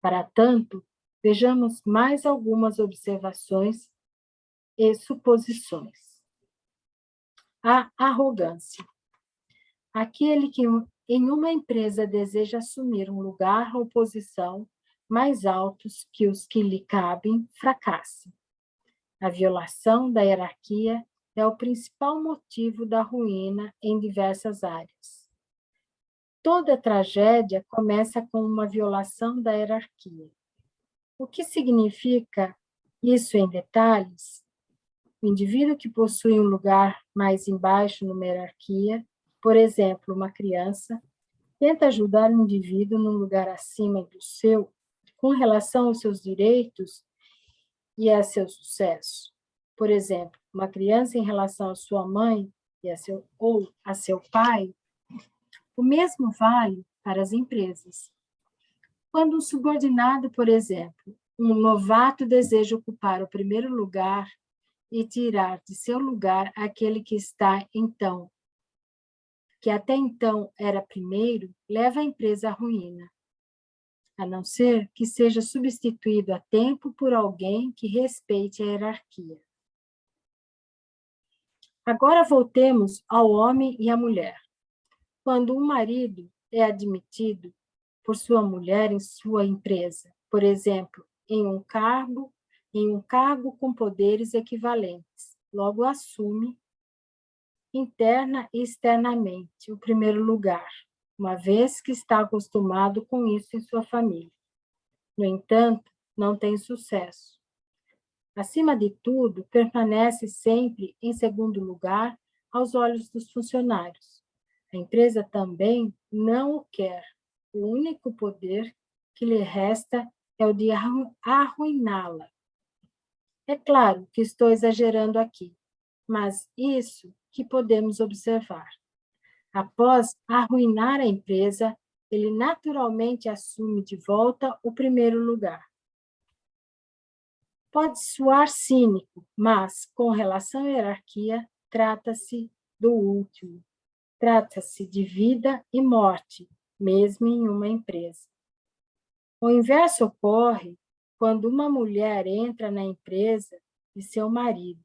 [SPEAKER 3] Para tanto, vejamos mais algumas observações e suposições. A arrogância. Aquele que em uma empresa deseja assumir um lugar ou posição mais altos que os que lhe cabem, fracassa. A violação da hierarquia é o principal motivo da ruína em diversas áreas. Toda tragédia começa com uma violação da hierarquia. O que significa isso em detalhes? O indivíduo que possui um lugar mais embaixo numa hierarquia, por exemplo, uma criança, tenta ajudar o indivíduo num lugar acima do seu, com relação aos seus direitos e a seu sucesso. Por exemplo, uma criança em relação à sua mãe ou a seu pai, o mesmo vale para as empresas. Quando um subordinado, por exemplo, um novato deseja ocupar o primeiro lugar e tirar de seu lugar aquele que até então era primeiro, leva a empresa à ruína, a não ser que seja substituído a tempo por alguém que respeite a hierarquia. Agora voltemos ao homem e à mulher. Quando um marido é admitido por sua mulher em sua empresa, por exemplo, em um cargo com poderes equivalentes, logo assume interna e externamente o primeiro lugar, uma vez que está acostumado com isso em sua família. No entanto, não tem sucesso. Acima de tudo, permanece sempre em segundo lugar aos olhos dos funcionários. A empresa também não o quer. O único poder que lhe resta é o de arruiná-la. É claro que estou exagerando aqui, mas isso que podemos observar. Após arruinar a empresa, ele naturalmente assume de volta o primeiro lugar. Pode soar cínico, mas, com relação à hierarquia, trata-se do último. Trata-se de vida e morte, mesmo em uma empresa. O inverso ocorre quando uma mulher entra na empresa de seu marido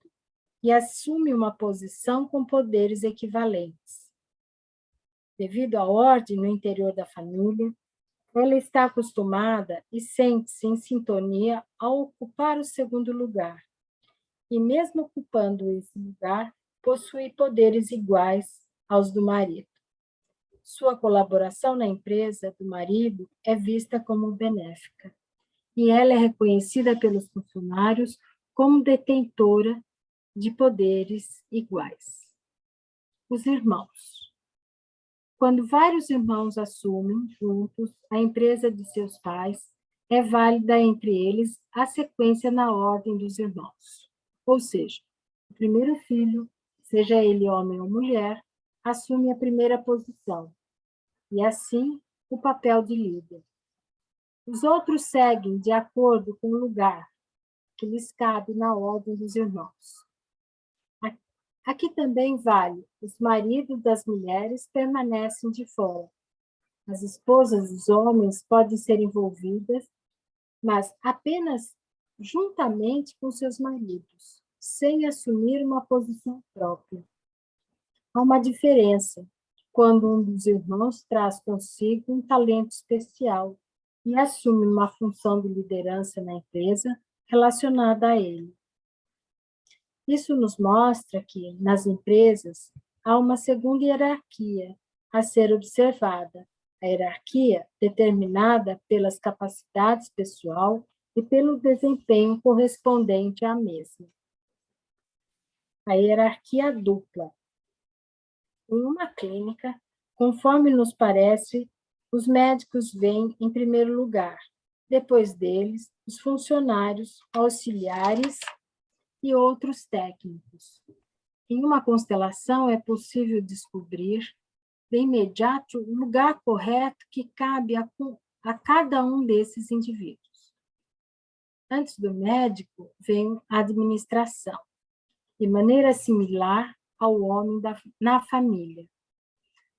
[SPEAKER 3] e assume uma posição com poderes equivalentes. Devido à ordem no interior da família, ela está acostumada e sente-se em sintonia ao ocupar o segundo lugar. E mesmo ocupando esse lugar, possui poderes iguais aos do marido. Sua colaboração na empresa do marido é vista como benéfica, e ela é reconhecida pelos funcionários como detentora de poderes iguais. Os irmãos. Quando vários irmãos assumem juntos a empresa de seus pais, é válida entre eles a sequência na ordem dos irmãos. Ou seja, o primeiro filho, seja ele homem ou mulher, assume a primeira posição, e assim o papel de líder. Os outros seguem de acordo com o lugar que lhes cabe na ordem dos irmãos. Aqui também vale, os maridos das mulheres permanecem de fora. As esposas dos homens podem ser envolvidas, mas apenas juntamente com seus maridos, sem assumir uma posição própria. Há uma diferença quando um dos irmãos traz consigo um talento especial e assume uma função de liderança na empresa relacionada a ele. Isso nos mostra que, nas empresas, há uma segunda hierarquia a ser observada, a hierarquia determinada pelas capacidades pessoal e pelo desempenho correspondente à mesma. A hierarquia dupla. Em uma clínica, conforme nos parece, os médicos vêm em primeiro lugar, depois deles, os funcionários, auxiliares e outros técnicos. em uma constelação é possível descobrir de imediato o lugar correto que cabe a cada um desses indivíduos. Antes do médico vem a administração, de maneira similar ao homem na família.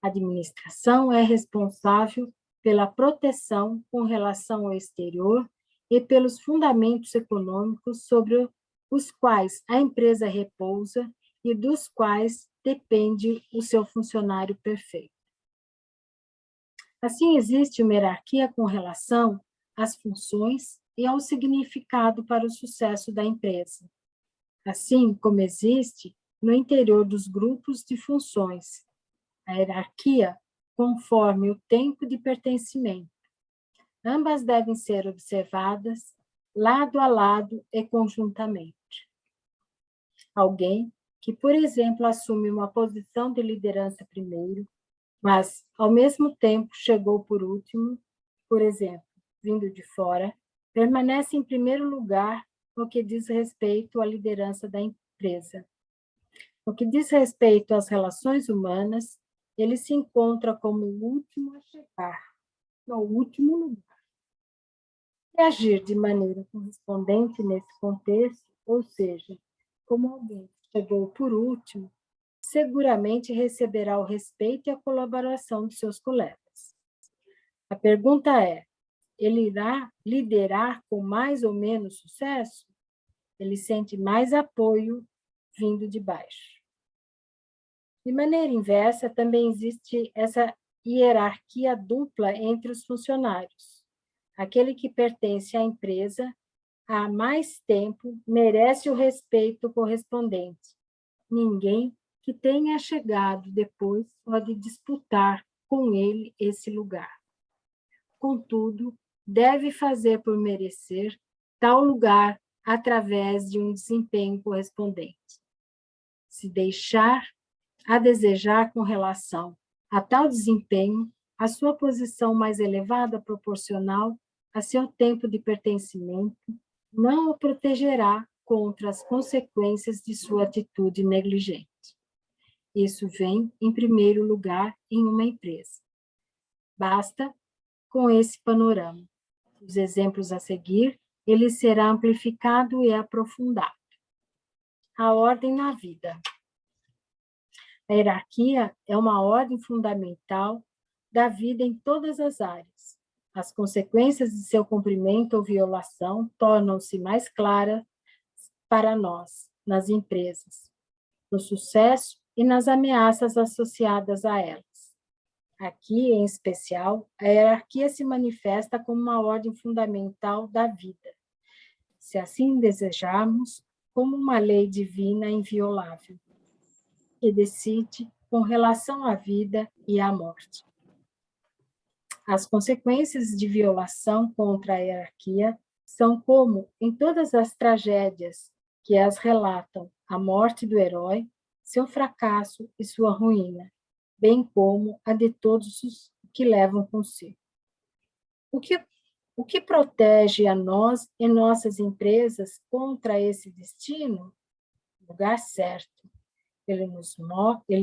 [SPEAKER 3] A administração é responsável pela proteção com relação ao exterior e pelos fundamentos econômicos sobre os quais a empresa repousa e dos quais depende o seu funcionário perfeito. Assim, existe uma hierarquia com relação às funções e ao significado para o sucesso da empresa, assim como existe no interior dos grupos de funções a hierarquia conforme o tempo de pertencimento. Ambas devem ser observadas lado a lado e conjuntamente. Alguém que, por exemplo, assume uma posição de liderança primeiro, mas, ao mesmo tempo, chegou por último, por exemplo, vindo de fora, permanece em primeiro lugar no que diz respeito à liderança da empresa. No que diz respeito às relações humanas, ele se encontra como o último a chegar, no último lugar. E agir de maneira correspondente nesse contexto, ou seja, como alguém que chegou por último, seguramente receberá o respeito e a colaboração de seus colegas. A pergunta é, ele irá liderar com mais ou menos sucesso? Ele sente mais apoio vindo de baixo. De maneira inversa, também existe essa hierarquia dupla entre os funcionários. Aquele que pertence à empresa há mais tempo merece o respeito correspondente. Ninguém que tenha chegado depois pode disputar com ele esse lugar. Contudo, deve fazer por merecer tal lugar através de um desempenho correspondente. Se deixar a desejar com relação a tal desempenho, a sua posição mais elevada proporcional a seu tempo de pertencimento não o protegerá contra as consequências de sua atitude negligente. Isso vem, em primeiro lugar, em uma empresa. Basta com esse panorama. Os exemplos a seguir, ele será amplificado e aprofundado. A ordem na vida. A hierarquia é uma ordem fundamental da vida em todas as áreas. As consequências de seu cumprimento ou violação tornam-se mais claras para nós, nas empresas, no sucesso e nas ameaças associadas a elas. Aqui, em especial, a hierarquia se manifesta como uma ordem fundamental da vida, se assim desejarmos, como uma lei divina inviolável, que decide com relação à vida e à morte. As consequências de violação contra a hierarquia são como, em todas as tragédias que as relatam, a morte do herói, seu fracasso e sua ruína, bem como a de todos os que levam consigo. O que protege a nós e nossas empresas contra esse destino? O lugar certo. Ele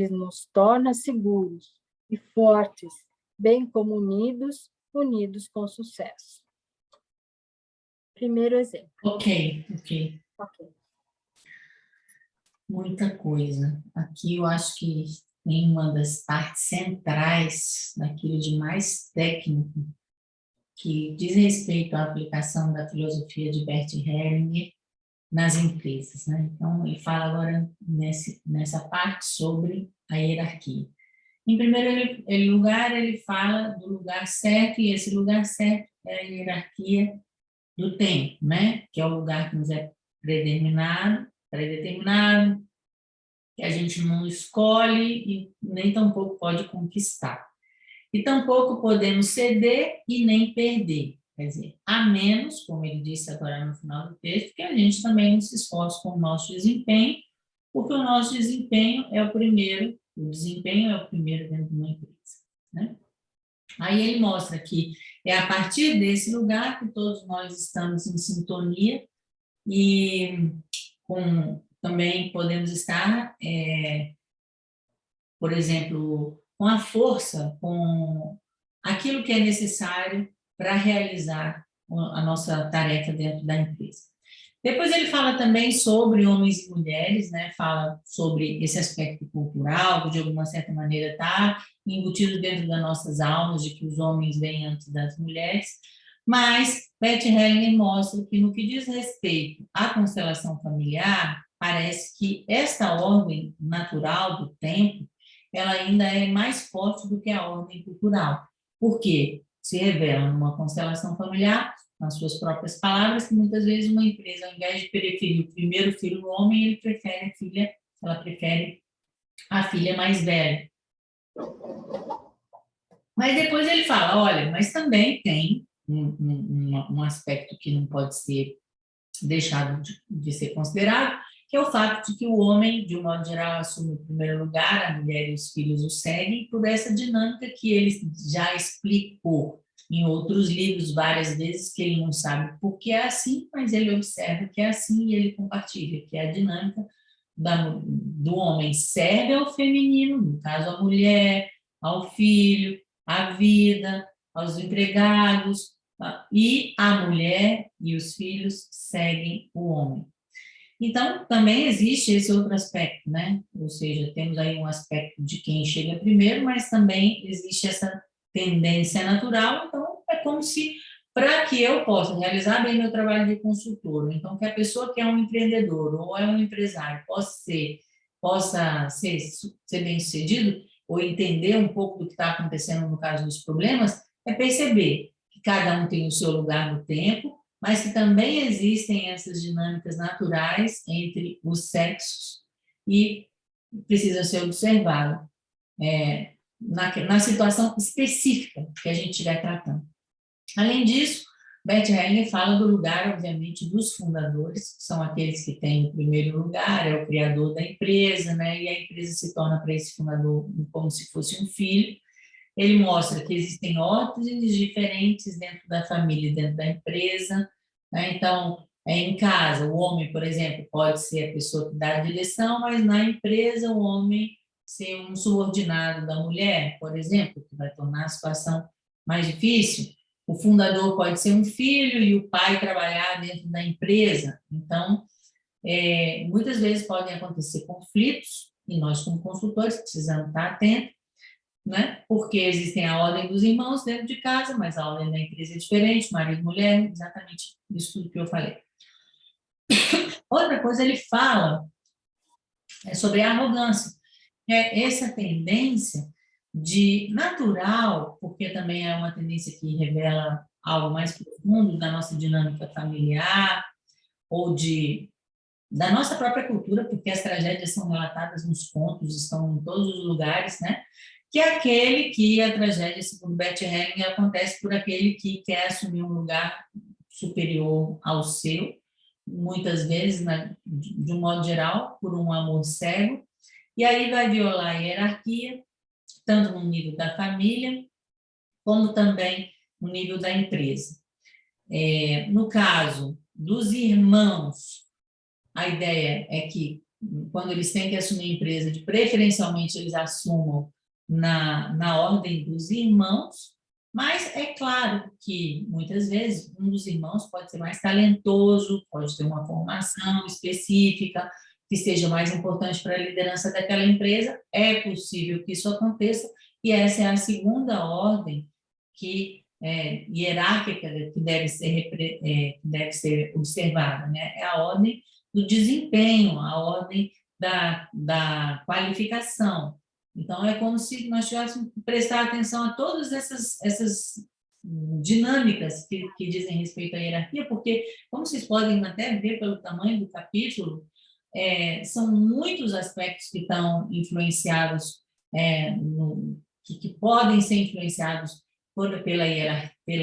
[SPEAKER 3] nos torna seguros e fortes, bem como unidos com sucesso. Primeiro exemplo.
[SPEAKER 1] Ok.
[SPEAKER 3] Ok.
[SPEAKER 1] Muita coisa. Aqui eu acho que em uma das partes centrais daquilo de mais técnico, que diz respeito à aplicação da filosofia de Bert Hellinger nas empresas, né? Então, ele fala agora nessa parte sobre a hierarquia. Em primeiro lugar, ele fala do lugar certo, e esse lugar certo é a hierarquia do tempo, né? Que é o lugar que nos é predeterminado, que a gente não escolhe e nem tampouco pode conquistar. E tampouco podemos ceder e nem perder. Quer dizer, a menos, como ele disse agora no final do texto, que a gente também não se esforce com o nosso desempenho, porque o nosso desempenho é o primeiro dentro de uma empresa, né? Aí ele mostra que é a partir desse lugar que todos nós estamos em sintonia e com também podemos estar, por exemplo, com a força, com aquilo que é necessário para realizar a nossa tarefa dentro da empresa. Depois ele fala também sobre homens e mulheres, né? Fala sobre esse aspecto cultural, que de alguma certa maneira está embutido dentro das nossas almas, de que os homens vêm antes das mulheres, mas Bert Hellinger mostra que no que diz respeito à constelação familiar, parece que esta ordem natural do tempo, ela ainda é mais forte do que a ordem cultural. Por quê? Se revela numa constelação familiar, nas suas próprias palavras, que muitas vezes uma empresa, ao invés de preferir o primeiro filho no homem, ela prefere a filha mais velha. Mas depois ele fala, olha, mas também tem um aspecto que não pode ser deixado de ser considerado, que é o fato de que o homem, de um modo geral, assume o primeiro lugar, a mulher e os filhos o seguem, por essa dinâmica que ele já explicou em outros livros várias vezes, que ele não sabe por que é assim, mas ele observa que é assim e ele compartilha, que é a dinâmica do homem serve ao feminino, no caso a mulher, ao filho, à vida, aos empregados, e a mulher e os filhos seguem o homem. Então, também existe esse outro aspecto, né? Ou seja, temos aí um aspecto de quem chega primeiro, mas também existe essa tendência natural. Então, é como se, para que eu possa realizar bem meu trabalho de consultor, então que a pessoa que é um empreendedor ou é um empresário possa ser bem-sucedido, ou entender um pouco do que está acontecendo no caso dos problemas, é perceber que cada um tem o seu lugar no tempo, mas que também existem essas dinâmicas naturais entre os sexos e precisa ser observado na situação específica que a gente estiver tratando. Além disso, Bert Hellinger fala do lugar, obviamente, dos fundadores, que são aqueles que têm o primeiro lugar, é o criador da empresa, né? E a empresa se torna para esse fundador como se fosse um filho. Ele mostra que existem ordens diferentes dentro da família e dentro da empresa, né? Então, em casa, o homem, por exemplo, pode ser a pessoa que dá a direção, mas na empresa o homem ser um subordinado da mulher, por exemplo, que vai tornar a situação mais difícil. O fundador pode ser um filho e o pai trabalhar dentro da empresa. Então, muitas vezes podem acontecer conflitos, e nós, como consultores, precisamos estar atentos, né? Porque existem a ordem dos irmãos dentro de casa, mas a ordem da empresa é diferente, marido e mulher, exatamente isso tudo que eu falei. Outra coisa, ele fala sobre a arrogância, que é essa tendência de natural, porque também é uma tendência que revela algo mais profundo da nossa dinâmica familiar, ou da nossa própria cultura, porque as tragédias são relatadas nos contos, estão em todos os lugares, né? Que é aquele que a tragédia, segundo Bert Hellinger, acontece por aquele que quer assumir um lugar superior ao seu, muitas vezes, né, de um modo geral, por um amor cego, e aí vai violar a hierarquia, tanto no nível da família, como também no nível da empresa. No caso dos irmãos, a ideia é que, quando eles têm que assumir a empresa, preferencialmente eles assumam na ordem dos irmãos, mas é claro que, muitas vezes, um dos irmãos pode ser mais talentoso, pode ter uma formação específica, que seja mais importante para a liderança daquela empresa, é possível que isso aconteça, e essa é a segunda ordem hierárquica que deve ser observada, né? É a ordem do desempenho, a ordem da qualificação. Então, é como se nós tivéssemos que prestar atenção a todas essas dinâmicas que dizem respeito à hierarquia, porque, como vocês podem até ver pelo tamanho do capítulo, são muitos aspectos que estão influenciados, que podem ser influenciados pela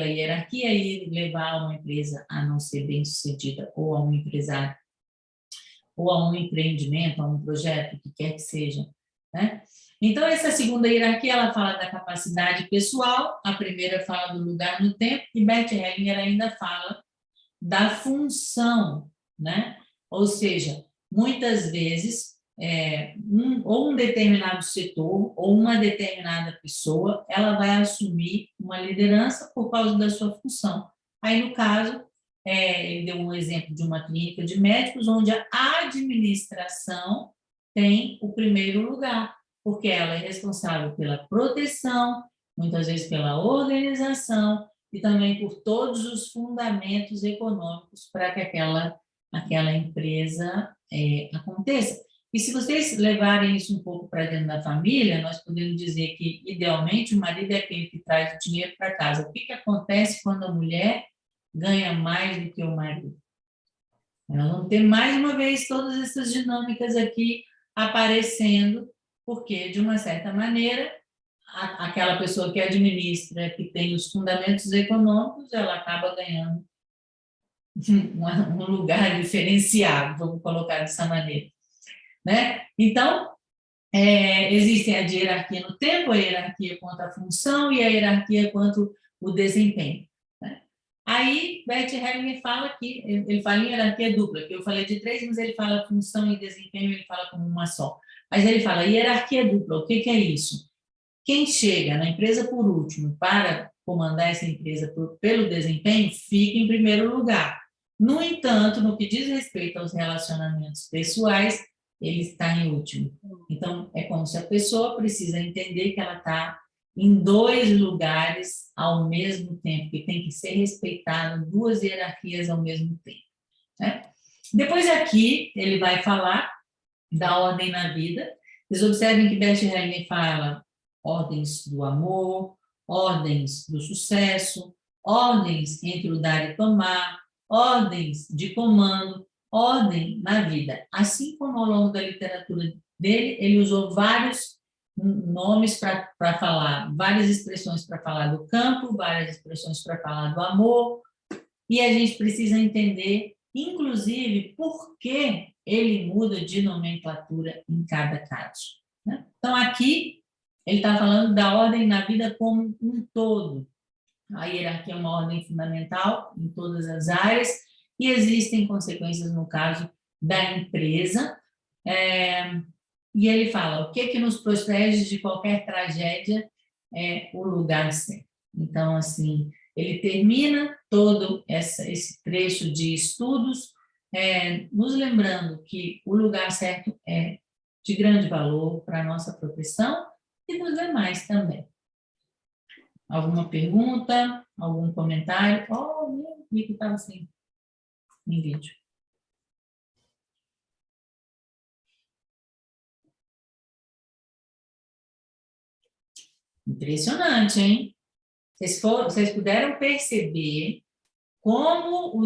[SPEAKER 1] hierarquia e levar uma empresa a não ser bem-sucedida, ou a um empresário, ou a um empreendimento, a um projeto, o que quer que seja, né? Então, essa segunda hierarquia, ela fala da capacidade pessoal, a primeira fala do lugar no tempo, e Bert Hellinger ainda fala da função, né? Ou seja, muitas vezes, ou um determinado setor, ou uma determinada pessoa, ela vai assumir uma liderança por causa da sua função. Aí, no caso, ele deu um exemplo de uma clínica de médicos, onde a administração tem o primeiro lugar, porque ela é responsável pela proteção, muitas vezes pela organização, e também por todos os fundamentos econômicos para que aquela empresa aconteça. E se vocês levarem isso um pouco para dentro da família, nós podemos dizer que, idealmente, o marido é aquele que traz o dinheiro para casa. O que acontece quando a mulher ganha mais do que o marido? Nós vamos ter, mais uma vez, todas essas dinâmicas aqui aparecendo, porque, de uma certa maneira, aquela pessoa que administra, que tem os fundamentos econômicos, ela acaba ganhando um lugar diferenciado, vamos colocar dessa maneira, né? Então, existe a hierarquia no tempo, a hierarquia quanto à função e a hierarquia quanto ao desempenho, né? Aí, Bert Hellinger fala que, ele fala em hierarquia dupla, que eu falei de 3, mas ele fala função e desempenho, ele fala como uma só. Mas ele fala hierarquia dupla, o que é isso? Quem chega na empresa por último para comandar essa empresa pelo desempenho, fica em primeiro lugar. No entanto, no que diz respeito aos relacionamentos pessoais, ele está em último. Então, é como se a pessoa precisa entender que ela está em 2 lugares ao mesmo tempo, que tem que ser respeitado 2 hierarquias ao mesmo tempo, né? Depois aqui, ele vai falar da ordem na vida. Vocês observem que Bert Hellinger fala ordens do amor, ordens do sucesso, ordens entre o dar e tomar, ordens de comando, ordem na vida. Assim como ao longo da literatura dele, ele usou vários nomes para falar, várias expressões para falar do campo, várias expressões para falar do amor, e a gente precisa entender, inclusive, por que ele muda de nomenclatura em cada caso, né? Então, aqui, ele está falando da ordem na vida como um todo. A hierarquia é uma ordem fundamental em todas as áreas e existem consequências no caso da empresa. E ele fala, o que nos protege de qualquer tragédia é o lugar certo. Então, assim, ele termina todo esse trecho de estudos nos lembrando que o lugar certo é de grande valor para a nossa proteção e dos demais também. Alguma pergunta? Algum comentário? Oh, vi que estava assim, em vídeo. Impressionante, hein? Vocês puderam perceber como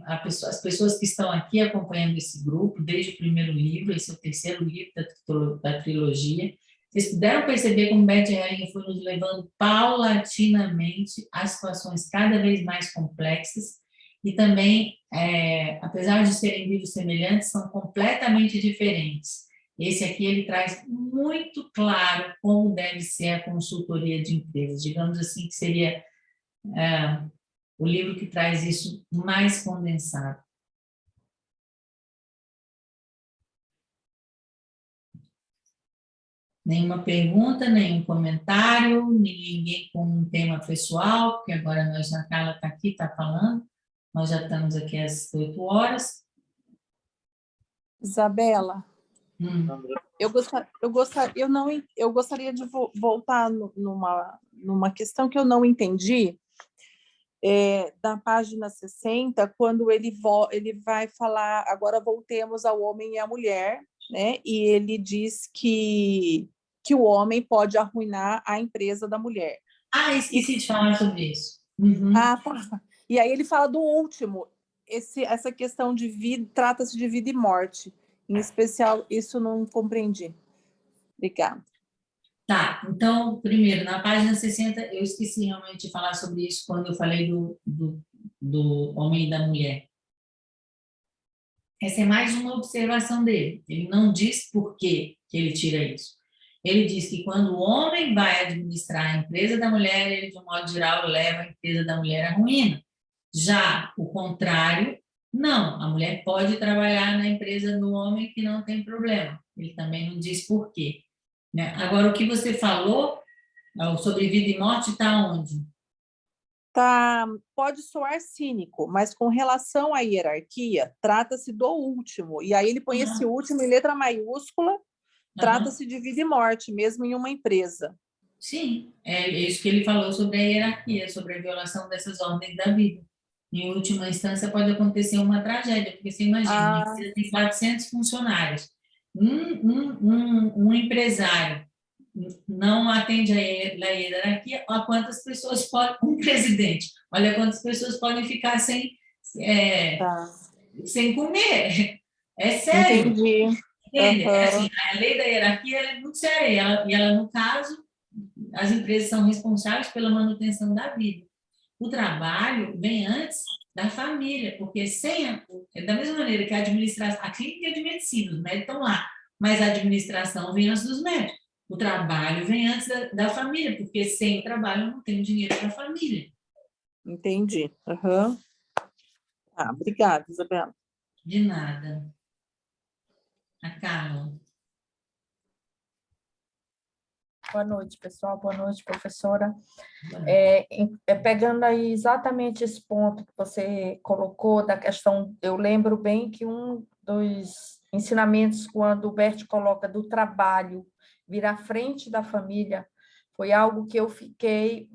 [SPEAKER 1] as pessoas que estão aqui acompanhando esse grupo, desde o primeiro livro, esse é o terceiro livro da trilogia, vocês puderam perceber como Bert Hellinger foi nos levando paulatinamente a situações cada vez mais complexas e também, apesar de serem livros semelhantes, são completamente diferentes. Esse aqui ele traz muito claro como deve ser a consultoria de empresas, digamos assim, que seria o livro que traz isso mais condensado. Nenhuma pergunta, nenhum comentário, ninguém com um tema pessoal, porque agora a Carla está aqui, está falando, nós já estamos aqui às 8 horas.
[SPEAKER 4] Isabela, eu gostaria de voltar numa questão que eu não entendi, da página 60, quando ele vai falar, agora voltemos ao homem e à mulher, né? E ele diz que o homem pode arruinar a empresa da mulher.
[SPEAKER 1] Esqueci de falar sobre isso.
[SPEAKER 4] Tá. E aí ele fala do último, essa questão de vida, trata-se de vida e morte. Em especial, isso não compreendi. Obrigada.
[SPEAKER 1] Tá, então, primeiro, na página 60, eu esqueci realmente de falar sobre isso quando eu falei do homem e da mulher. Essa é mais uma observação dele. Ele não diz por que ele tira isso. Ele diz que quando o homem vai administrar a empresa da mulher, ele, de um modo geral, leva a empresa da mulher à ruína. Já o contrário Não, a mulher pode trabalhar na empresa do homem que não tem problema. Ele também não diz por quê, né? Agora, o que você falou sobre vida e morte está onde?
[SPEAKER 4] Tá, pode soar cínico, mas com relação à hierarquia, trata-se do último. E aí ele põe esse
[SPEAKER 1] Aham,
[SPEAKER 4] último em letra maiúscula,
[SPEAKER 1] aham.
[SPEAKER 4] trata-se de vida e morte, mesmo em uma empresa.
[SPEAKER 1] Sim, é isso que ele falou sobre a hierarquia, sobre a violação dessas ordens da vida. Em última instância, pode acontecer uma tragédia, porque você imagina, uma
[SPEAKER 4] Ah,
[SPEAKER 1] empresa tem 400 funcionários, um empresário não atende a hierarquia, olha quantas pessoas podem, um presidente, olha quantas pessoas podem ficar é,
[SPEAKER 4] tá.
[SPEAKER 1] sem comer. É sério,
[SPEAKER 4] Entendi.
[SPEAKER 1] entende? É assim,
[SPEAKER 4] Aham.
[SPEAKER 1] a lei da hierarquia ela é muito séria, e ela, no caso, as empresas são responsáveis pela manutenção da vida. O trabalho vem antes da família, porque da mesma maneira que a administração, a clínica é de medicina, os médicos estão lá, mas a administração vem antes dos médicos. O trabalho vem antes da família, porque sem o trabalho não tem dinheiro para a família.
[SPEAKER 4] Entendi. Aham. Ah, obrigada, Isabela.
[SPEAKER 1] De nada. A Carla.
[SPEAKER 5] Boa noite, pessoal. Boa noite, professora. Pegando aí exatamente esse ponto que você colocou da questão, eu lembro bem que um dos ensinamentos, quando o Bert coloca do trabalho vir à frente da família, foi algo que eu fiquei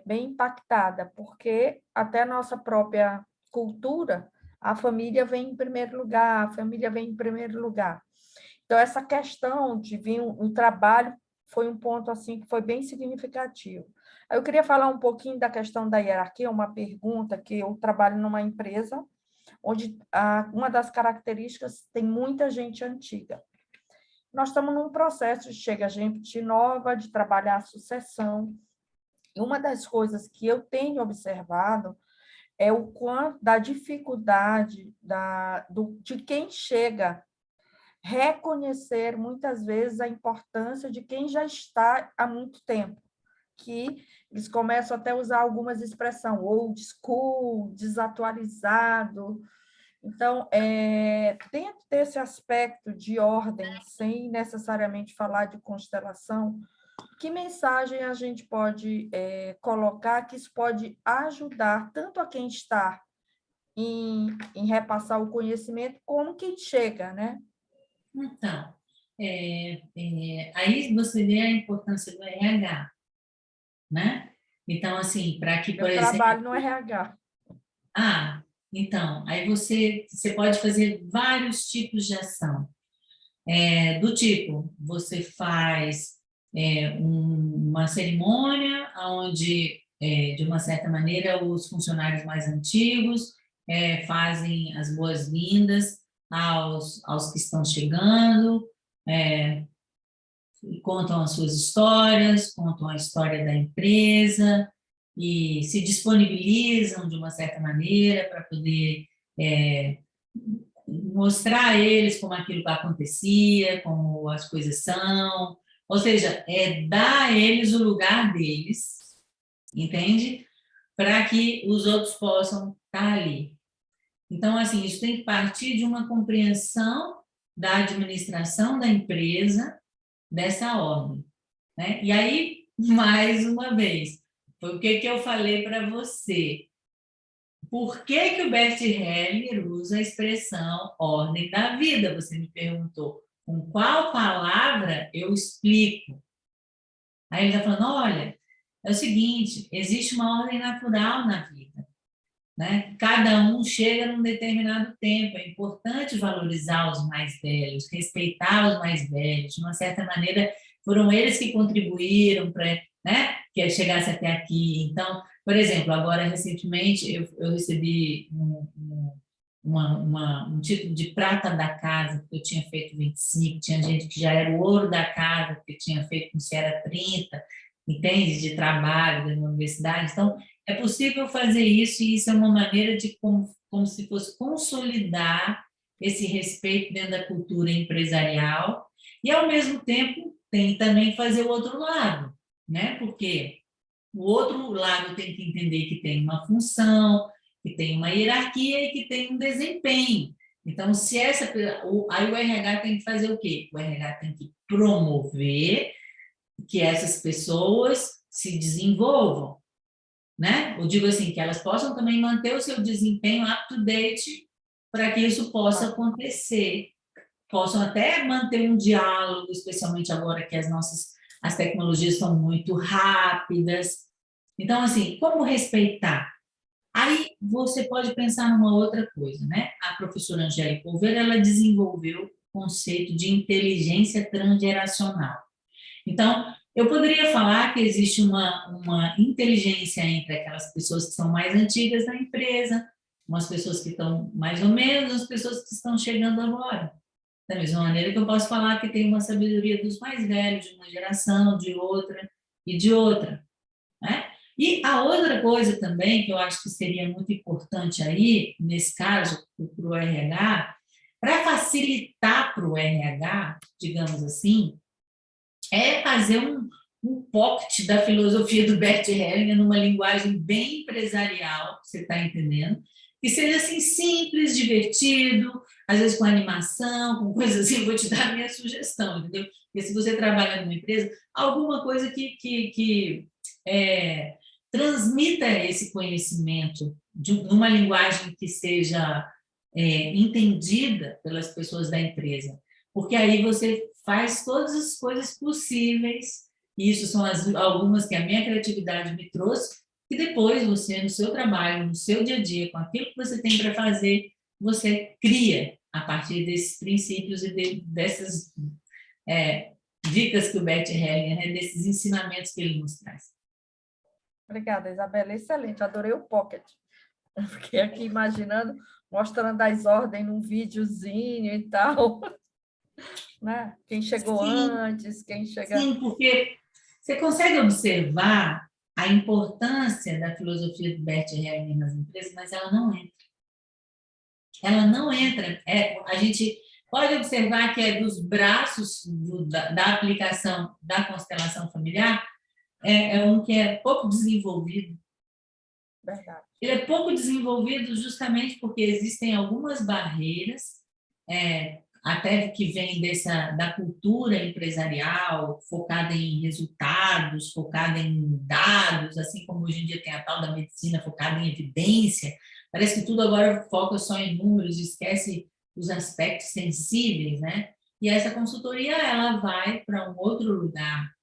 [SPEAKER 5] bem impactada, porque até a nossa própria cultura, a família vem em primeiro lugar, a família vem em primeiro lugar. Então, essa questão de vir um trabalho foi um ponto assim que foi bem significativo. Eu queria falar um pouquinho da questão da hierarquia, uma pergunta que eu trabalho numa empresa onde uma das características tem muita gente antiga. Nós estamos num processo de chega gente nova, de trabalhar a sucessão. E uma das coisas que eu tenho observado é o quanto da dificuldade de quem chega reconhecer muitas vezes a importância de quem já está há muito tempo, que eles começam até a usar algumas expressões, old school, desatualizado. Então, dentro desse aspecto de ordem, sem necessariamente falar de constelação, que mensagem a gente pode colocar que isso pode ajudar tanto a quem está em repassar o conhecimento, como quem chega, né?
[SPEAKER 1] Então, aí você vê a importância do RH, né? Então, assim, para que, por
[SPEAKER 5] Eu
[SPEAKER 1] exemplo,
[SPEAKER 5] trabalho no RH.
[SPEAKER 1] então, aí você pode fazer vários tipos de ação. Do tipo, você faz uma cerimônia onde, de uma certa maneira, os funcionários mais antigos fazem as boas-vindas aos que estão chegando, contam as suas histórias, contam a história da empresa e se disponibilizam de uma certa maneira para poder mostrar a eles como aquilo acontecia, como as coisas são, ou seja, dar a eles o lugar deles, entende? Para que os outros possam estar ali. Então, assim, isso tem que partir de uma compreensão da administração da empresa dessa ordem, né? E aí, mais uma vez, foi o que eu falei para você. Por que o Bert Hellinger usa a expressão ordem da vida? Você me perguntou. Com qual palavra eu explico? Aí ele está falando, olha, é o seguinte, existe uma ordem natural na vida, né? Cada um chega num determinado tempo, é importante valorizar os mais velhos, respeitar os mais velhos, de uma certa maneira, foram eles que contribuíram para, né, que chegasse até aqui. Então, por exemplo, agora, recentemente, eu recebi um título de prata da casa, porque eu tinha feito 25, tinha gente que já era o ouro da casa, porque tinha feito como se era 30, entende? De trabalho da universidade. Então, é possível fazer isso, e isso é uma maneira de, como se fosse consolidar esse respeito dentro da cultura empresarial, e, ao mesmo tempo, tem também fazer o outro lado, né? Porque o outro lado tem que entender que tem uma função, que tem uma hierarquia e que tem um desempenho. Então, se aí o RH tem que fazer o quê? O RH tem que promover que essas pessoas se desenvolvam, né? Eu digo assim, que elas possam também manter o seu desempenho up to date para que isso possa acontecer. Possam até manter um diálogo, especialmente agora que as tecnologias são muito rápidas. Então, assim, como respeitar? Aí você pode pensar numa outra coisa, né? A professora Angélica Oliveira, ela desenvolveu o conceito de inteligência transgeracional. Então, eu poderia falar que existe uma inteligência entre aquelas pessoas que são mais antigas da empresa, umas pessoas que estão mais ou menos, as pessoas que estão chegando agora. Da mesma maneira que eu posso falar que tem uma sabedoria dos mais velhos, de uma geração, de outra e de outra, né? E a outra coisa também, que eu acho que seria muito importante aí, nesse caso, para o RH, para facilitar para o RH, digamos assim, é fazer um pocket da filosofia do Bert Hellinger numa linguagem bem empresarial, você está entendendo? Que seja assim simples, divertido, às vezes com animação, com coisas assim, eu vou te dar a minha sugestão, entendeu? Porque se você trabalha numa empresa, alguma coisa que transmita esse conhecimento numa linguagem que seja entendida pelas pessoas da empresa. Porque aí você faz todas as coisas possíveis, e isso são algumas que a minha criatividade me trouxe, que depois você, no seu trabalho, no seu dia a dia, com aquilo que você tem para fazer, você cria a partir desses princípios e dessas dicas que o Bert Hellinger, né, desses ensinamentos que ele nos traz.
[SPEAKER 5] Obrigada, Isabela. Excelente, adorei o Pocket. Fiquei aqui imaginando, mostrando as ordens num videozinho e tal. Né? Quem chegou antes, quem chega...
[SPEAKER 1] Sim, porque você consegue observar a importância da filosofia do Bert Hellinger nas empresas, mas ela não entra. Ela não entra. A gente pode observar que é dos braços da aplicação da constelação familiar, um que é pouco desenvolvido.
[SPEAKER 5] Verdade.
[SPEAKER 1] Ele é pouco desenvolvido justamente porque existem algumas barreiras, até que vem da cultura empresarial, focada em resultados, focada em dados, assim como hoje em dia tem a tal da medicina focada em evidência. Parece que tudo agora foca só em números, esquece os aspectos sensíveis, né? E essa consultoria, ela vai para um outro lugar.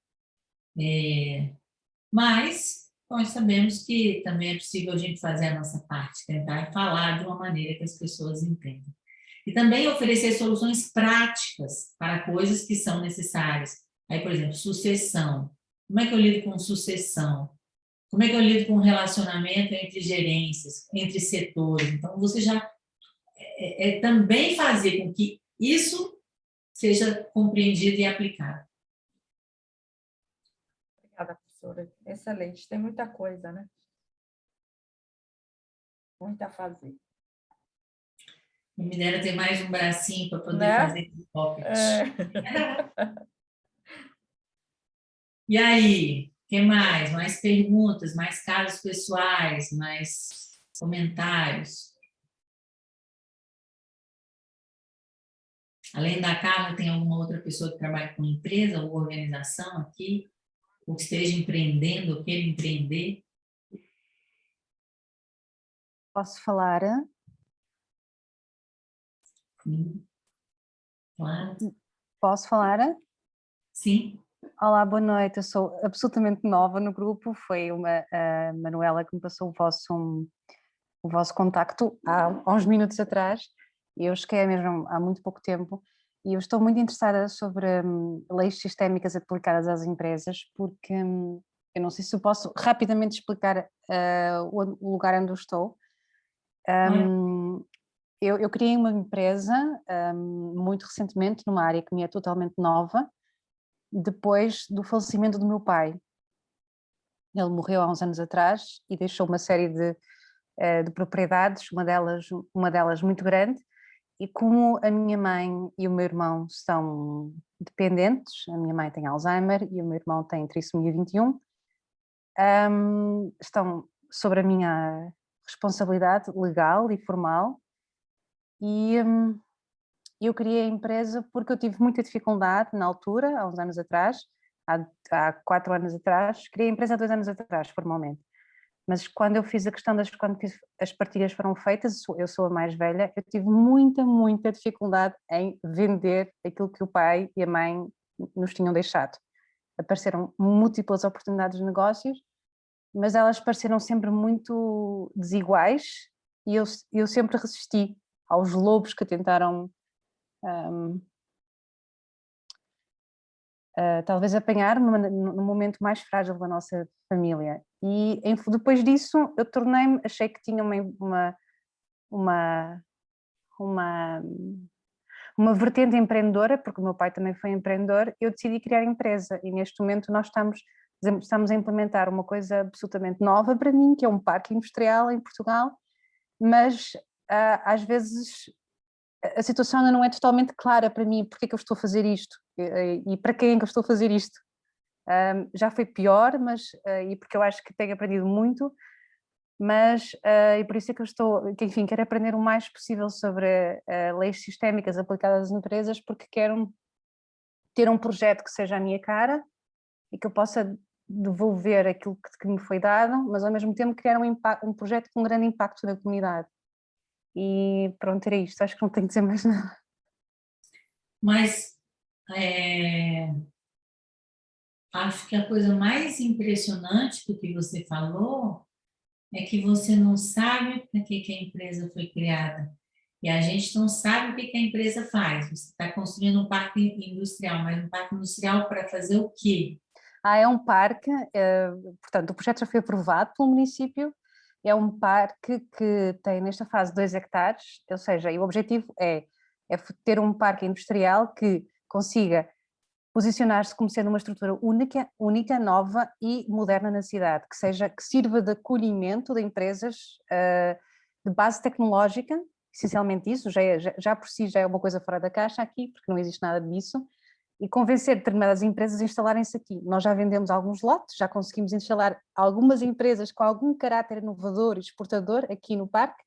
[SPEAKER 1] Mas nós sabemos que também é possível a gente fazer a nossa parte, tentar falar de uma maneira que as pessoas entendam. E também oferecer soluções práticas para coisas que são necessárias. Aí, por exemplo, sucessão. Como é que eu lido com sucessão? Como é que eu lido com relacionamento entre gerências, entre setores? Então, você já também fazer com que isso seja compreendido e aplicado.
[SPEAKER 5] Obrigada, professora. Excelente. Tem muita coisa, né? Muito a fazer.
[SPEAKER 1] Me dera ter mais um bracinho para poder fazer pocket. E aí, o que mais? Mais perguntas, mais casos pessoais, mais comentários? Além da Carla, tem alguma outra pessoa que trabalha com empresa ou organização aqui? Ou que esteja empreendendo, ou queira empreender?
[SPEAKER 6] Posso falar?
[SPEAKER 1] Sim. Claro.
[SPEAKER 6] Posso falar?
[SPEAKER 1] Sim.
[SPEAKER 6] Olá, boa noite. Eu sou absolutamente nova no grupo. Foi a Manuela que me passou o vosso contacto há uns minutos atrás. Eu cheguei mesmo há muito pouco tempo e eu estou muito interessada sobre leis sistémicas aplicadas às empresas, porque eu não sei se eu posso rapidamente explicar o lugar onde eu estou. Eu criei uma empresa muito recentemente numa área que me é totalmente nova, depois do falecimento do meu pai. Ele morreu há uns anos atrás e deixou uma série de propriedades, uma delas muito grande, e como a minha mãe e o meu irmão são dependentes, a minha mãe tem Alzheimer e o meu irmão tem trissomia 21, estão sobre a minha responsabilidade legal e formal. E eu criei a empresa porque eu tive muita dificuldade na altura, há uns anos atrás, há 4 anos atrás, criei a empresa há 2 anos atrás, formalmente. Mas quando eu fiz a questão quando as partilhas foram feitas, eu sou a mais velha, eu tive muita dificuldade em vender aquilo que o pai e a mãe nos tinham deixado. Apareceram múltiplas oportunidades de negócios, mas elas pareceram sempre muito desiguais e eu sempre resisti aos lobos que tentaram talvez apanhar-me no momento mais frágil da nossa família. E depois disso eu achei que tinha uma vertente empreendedora, porque o meu pai também foi empreendedor. Eu decidi criar a empresa e neste momento nós estamos a implementar uma coisa absolutamente nova para mim, que é um parque industrial em Portugal, mas às vezes a situação ainda não é totalmente clara para mim, porque é que eu estou a fazer isto e para quem é que eu estou a fazer isto. Já foi pior, e porque eu acho que tenho aprendido muito, mas e por isso é que enfim, quero aprender o mais possível sobre leis sistémicas aplicadas às empresas, porque quero ter um projeto que seja a minha cara e que eu possa devolver aquilo que me foi dado, mas ao mesmo tempo criar um projeto com um grande impacto na comunidade. E pronto, era isto, acho que não tenho que dizer mais nada.
[SPEAKER 1] Mas acho que a coisa mais impressionante do que você falou é que você não sabe para que a empresa foi criada. E a gente não sabe o que a empresa faz. Você está construindo um parque industrial, mas um parque industrial para fazer o quê?
[SPEAKER 6] É um parque, portanto, o projeto já foi aprovado pelo município, é um parque que tem nesta fase 2 hectares, ou seja, o objetivo é ter um parque industrial que consiga posicionar-se como sendo uma estrutura única, nova e moderna na cidade, que sirva de acolhimento de empresas de base tecnológica, essencialmente isso, já por si já é uma coisa fora da caixa aqui, porque não existe nada disso, e convencer determinadas empresas a instalarem-se aqui. Nós já vendemos alguns lotes, já conseguimos instalar algumas empresas com algum caráter inovador e exportador aqui no parque,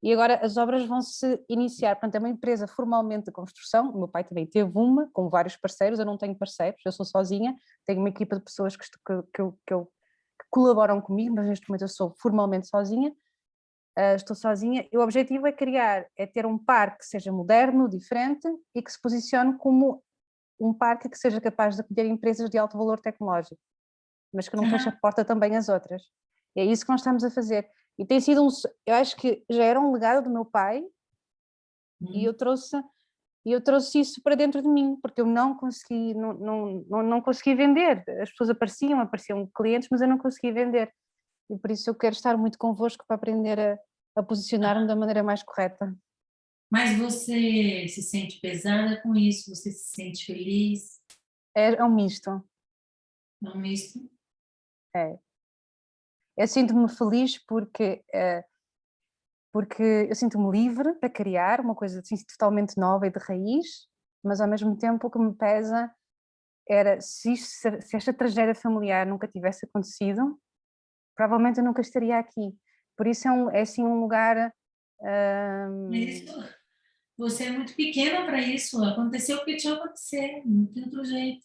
[SPEAKER 6] e agora as obras vão se iniciar. Portanto, é uma empresa formalmente de construção. O meu pai também teve uma, com vários parceiros. Eu não tenho parceiros, eu sou sozinha, tenho uma equipa de pessoas que colaboram comigo, mas neste momento eu sou formalmente sozinha. Estou sozinha, e o objetivo é ter um parque que seja moderno, diferente e que se posicione como um parque que seja capaz de acolher empresas de alto valor tecnológico, mas que não feche a porta também às outras. É isso que nós estamos a fazer. E tem sido eu acho que já era um legado do meu pai, e eu trouxe isso para dentro de mim, porque eu não consegui vender. As pessoas apareciam clientes, mas eu não consegui vender. E por isso eu quero estar muito convosco para aprender a posicionar-me da maneira mais correta.
[SPEAKER 1] Mas você se sente pesada com isso? Você se sente feliz?
[SPEAKER 6] É um misto.
[SPEAKER 1] É um misto?
[SPEAKER 6] É. Eu sinto-me feliz porque eu sinto-me livre para criar uma coisa assim, totalmente nova e de raiz, mas ao mesmo tempo o que me pesa era se esta tragédia familiar nunca tivesse acontecido, provavelmente eu nunca estaria aqui. Por isso é assim um lugar...
[SPEAKER 1] Você é muito pequena para isso. Aconteceu o que tinha que acontecer, não tem outro jeito.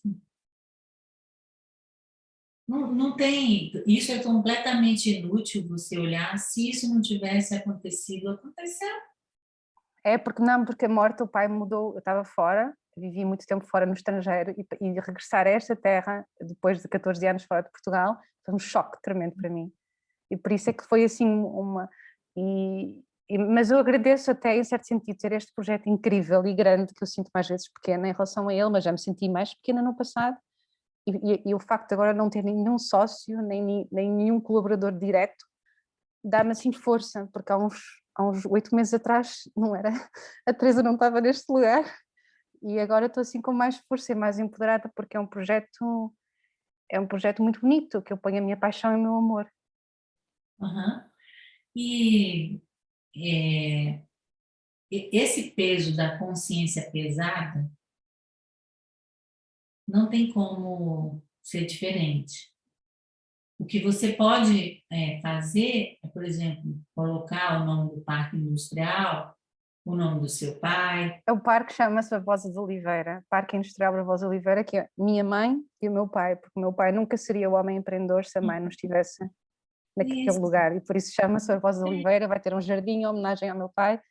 [SPEAKER 1] Não tem, isso é completamente inútil você olhar, se isso não tivesse acontecido, aconteceu.
[SPEAKER 6] Porque a morte do pai mudou, eu estava fora, vivi muito tempo fora no estrangeiro, e regressar a esta terra, depois de 14 anos fora de Portugal, foi um choque tremendo para mim. E por isso é que foi assim mas eu agradeço até, em certo sentido, ter este projeto incrível e grande, que eu sinto mais vezes pequena em relação a ele, mas já me senti mais pequena no passado. E o facto de agora não ter nenhum sócio, nem nenhum colaborador direto, dá-me assim força, porque há uns 8 meses atrás não era, a Teresa não estava neste lugar, e agora estou assim com mais força e mais empoderada, porque é um projeto muito bonito, que eu ponho a minha paixão e o meu amor.
[SPEAKER 1] E esse peso da consciência pesada não tem como ser diferente. O que você pode fazer é, por exemplo, colocar o nome do parque industrial, o nome do seu pai.
[SPEAKER 6] O parque chama-se Barbosa de Oliveira, Parque Industrial Barbosa de Oliveira, que é minha mãe e o meu pai, porque o meu pai nunca seria o homem empreendedor se a mãe não estivesse naquele
[SPEAKER 1] Isso.
[SPEAKER 6] lugar, e por isso chama-se Barbosa de Oliveira, vai ter um jardim em homenagem ao meu pai,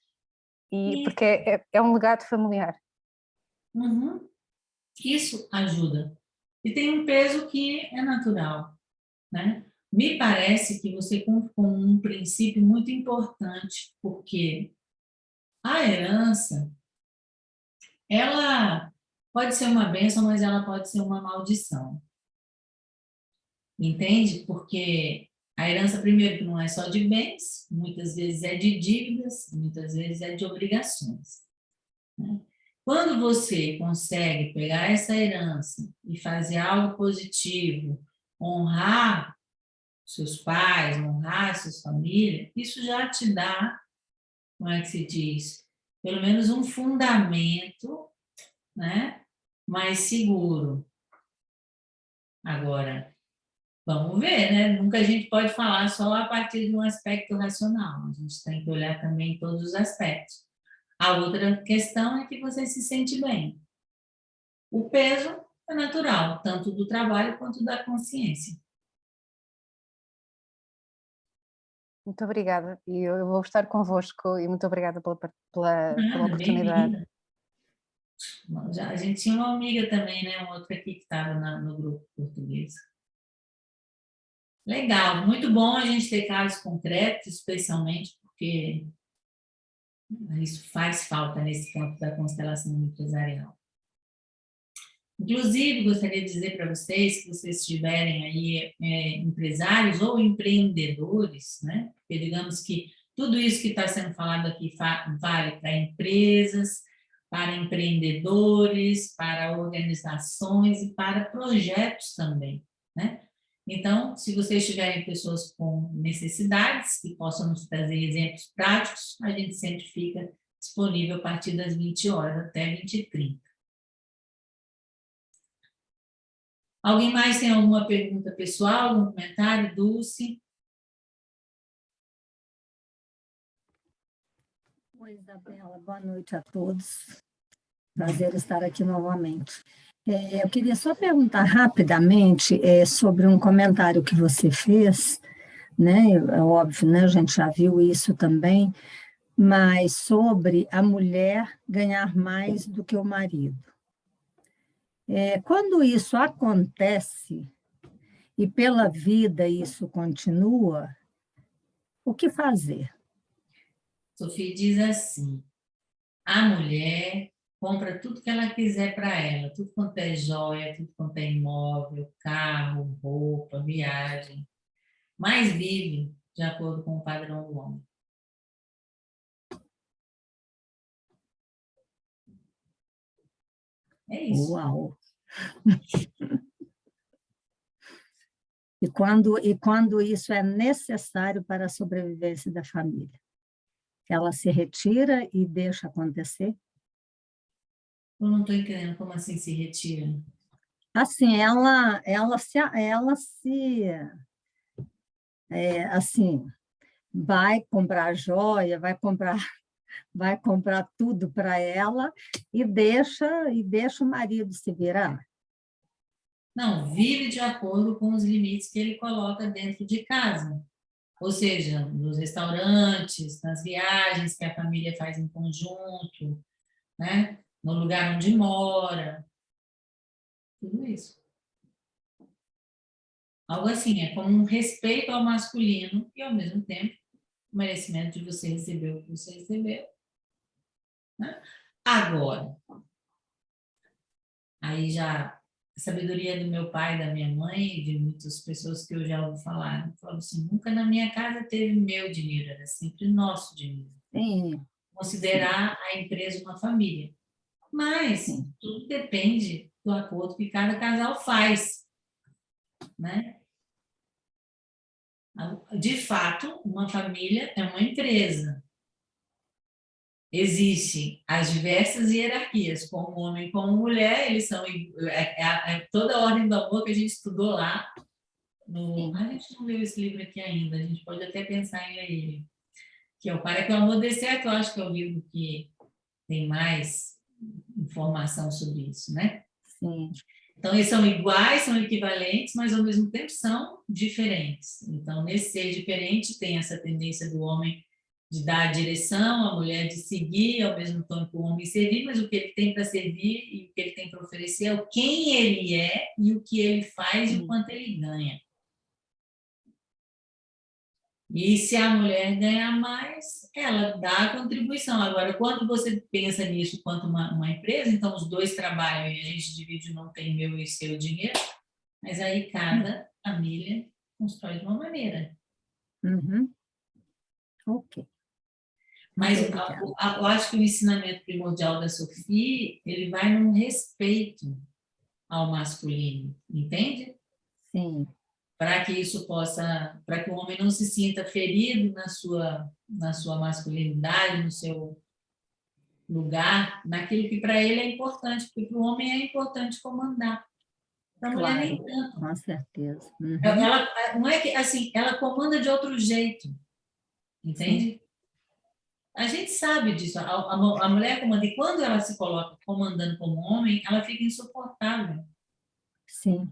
[SPEAKER 6] e
[SPEAKER 1] Isso.
[SPEAKER 6] porque é um legado familiar.
[SPEAKER 1] Uhum. Isso ajuda. E tem um peso que é natural, né? Me parece que você cumpre com um princípio muito importante, porque a herança, ela pode ser uma bênção, mas ela pode ser uma maldição. Entende? Porque a herança, primeiro, que não é só de bens, muitas vezes é de dívidas, muitas vezes é de obrigações, né? Quando você consegue pegar essa herança e fazer algo positivo, honrar seus pais, honrar suas famílias, isso já te dá, como é que se diz, pelo menos um fundamento, né, mais seguro. Agora, vamos ver, né? Nunca a gente pode falar só a partir de um aspecto racional, a gente tem que olhar também todos os aspectos. A outra questão é que você se sente bem. O peso é natural, tanto do trabalho quanto da consciência.
[SPEAKER 6] Muito obrigada, e eu vou estar convosco, e muito obrigada pela oportunidade.
[SPEAKER 1] Já, a gente tinha uma amiga também, né? Uma outra aqui que estava no grupo português. Legal, muito bom a gente ter casos concretos, especialmente porque isso faz falta nesse campo da constelação empresarial. Inclusive, gostaria de dizer para vocês, que vocês tiverem aí empresários ou empreendedores, né? Porque digamos que tudo isso que está sendo falado aqui vale para empresas, para empreendedores, para organizações e para projetos também, né? Então, se vocês tiverem pessoas com necessidades que possam nos trazer exemplos práticos, a gente sempre fica disponível a partir das 20 horas até 20h30. Alguém mais tem alguma pergunta pessoal, algum comentário? Dulce?
[SPEAKER 7] Oi, Isabela, boa noite a todos. Prazer estar aqui novamente. Eu queria só perguntar rapidamente sobre um comentário que você fez, né? É óbvio, né? A gente já viu isso também, mas sobre a mulher ganhar mais do que o marido. Quando isso acontece, e pela vida isso continua, o que fazer?
[SPEAKER 1] Sofia diz assim, a mulher compra tudo que ela quiser para ela, tudo quanto é joia, tudo quanto é imóvel, carro, roupa, viagem, mas vive de acordo com o padrão do homem. É isso.
[SPEAKER 7] Uau! E quando isso é necessário para a sobrevivência da família? Ela se retira e deixa acontecer?
[SPEAKER 1] Eu não estou entendendo como assim se retira.
[SPEAKER 7] Assim, assim, vai comprar joia, vai comprar tudo para ela e deixa o marido se virar.
[SPEAKER 1] Não, vive de acordo com os limites que ele coloca dentro de casa. Ou seja, nos restaurantes, nas viagens que a família faz em conjunto, né? No lugar onde mora. Tudo isso. Algo assim, é como um respeito ao masculino e, ao mesmo tempo, o merecimento de você receber o que você recebeu. Né? Agora, aí já a sabedoria do meu pai, da minha mãe, de muitas pessoas que eu já ouvi falar, falam assim, nunca na minha casa teve meu dinheiro, era sempre nosso dinheiro.
[SPEAKER 7] Sim.
[SPEAKER 1] Considerar a empresa uma família. Mas
[SPEAKER 7] Sim.
[SPEAKER 1] tudo depende do acordo que cada casal faz, né? De fato, uma família é uma empresa. Existem as diversas hierarquias, como homem e como mulher, eles são toda a ordem do amor que a gente estudou lá. A gente não leu esse livro aqui ainda, a gente pode até pensar em ler ele. que é o Para que o Amor Dê Certo, eu acho que é o livro que tem mais informação sobre isso, né?
[SPEAKER 7] Sim.
[SPEAKER 1] Então, eles são iguais, são equivalentes, mas ao mesmo tempo são diferentes. Então, nesse ser diferente, tem essa tendência do homem de dar a direção, a mulher de seguir, ao mesmo tempo o homem servir, mas o que ele tem para servir e o que ele tem para oferecer é o quem ele é e o que ele faz e o quanto ele ganha. E se a mulher ganhar mais, ela dá a contribuição. Agora, quando você pensa nisso quanto uma empresa, então os dois trabalham e a gente divide, não tem meu e seu dinheiro, mas aí cada família constrói de uma maneira.
[SPEAKER 7] Uhum. Ok.
[SPEAKER 1] Mas
[SPEAKER 7] Muito obrigada.
[SPEAKER 1] eu acho que o ensinamento primordial da Sophie, ele vai num respeito ao masculino, entende?
[SPEAKER 7] Sim.
[SPEAKER 1] Para que isso possa, para que o homem não se sinta ferido na sua masculinidade, no seu lugar, naquilo que para ele é importante, porque para o homem é importante comandar. Para a mulher nem tanto.
[SPEAKER 7] Com certeza. Uhum.
[SPEAKER 1] Ela não é que assim, ela comanda de outro jeito, entende? Sim. A gente sabe disso. A mulher comanda, e quando ela se coloca comandando como homem, ela fica insuportável.
[SPEAKER 7] Sim.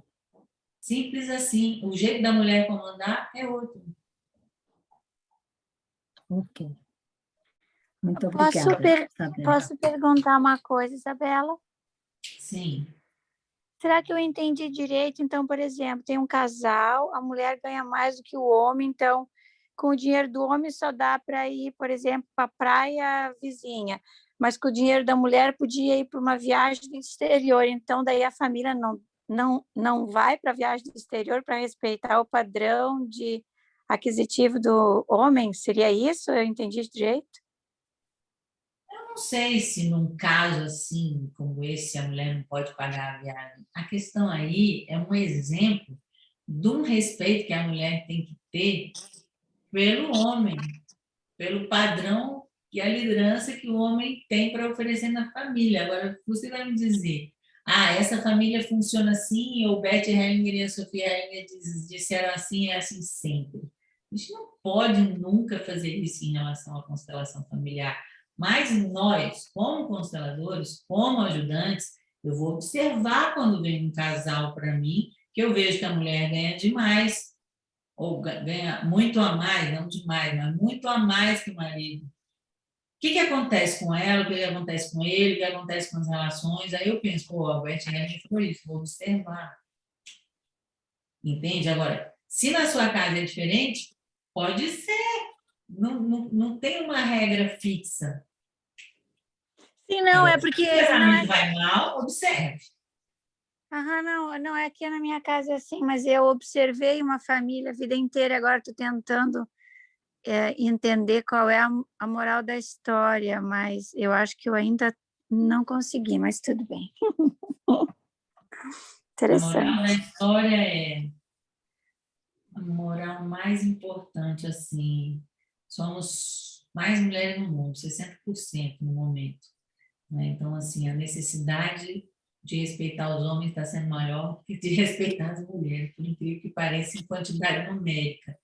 [SPEAKER 1] Simples assim. O jeito da mulher comandar é outro.
[SPEAKER 7] Ok. Muito obrigada.
[SPEAKER 8] Posso perguntar uma coisa, Isabela?
[SPEAKER 1] Sim.
[SPEAKER 8] Será que eu entendi direito? Então, por exemplo, tem um casal, a mulher ganha mais do que o homem, então, com o dinheiro do homem só dá para ir, por exemplo, para a praia vizinha, mas com o dinheiro da mulher podia ir para uma viagem do exterior, então daí a família não vai para a viagem do exterior para respeitar o padrão de aquisitivo do homem? Seria isso? Eu entendi direito?
[SPEAKER 1] Eu não sei se num caso assim como esse a mulher não pode pagar a viagem. A questão aí é um exemplo de um respeito que a mulher tem que ter pelo homem, pelo padrão e a liderança que o homem tem para oferecer na família. Agora, você vai me dizer, essa família funciona assim, ou Bert Hellinger e a Sophie Hellinger disseram assim, é assim sempre. A gente não pode nunca fazer isso em relação à constelação familiar. Mas nós, como consteladores, como ajudantes, eu vou observar quando vem um casal para mim, que eu vejo que a mulher ganha demais, ou ganha muito a mais, não demais, mas muito a mais que o marido. O que acontece com ela, o que acontece com ele, o que acontece com as relações? Aí eu penso, pô, a Bert Hellinger foi isso, vou observar. Entende? Agora, se na sua casa é diferente, pode ser. Não tem uma regra fixa.
[SPEAKER 8] Sim, não, é porque...
[SPEAKER 1] Se o casamento vai mal, observe.
[SPEAKER 8] Não é que na minha casa é assim, mas eu observei uma família a vida inteira, agora estou tentando entender qual é a moral da história, mas eu acho que eu ainda não consegui, mas tudo bem. Interessante.
[SPEAKER 1] A moral da história é a moral mais importante, assim, somos mais mulheres no mundo, 60% no momento, né? Então, assim, a necessidade de respeitar os homens está sendo maior que de respeitar as mulheres, por incrível que pareça, em quantidade numérica.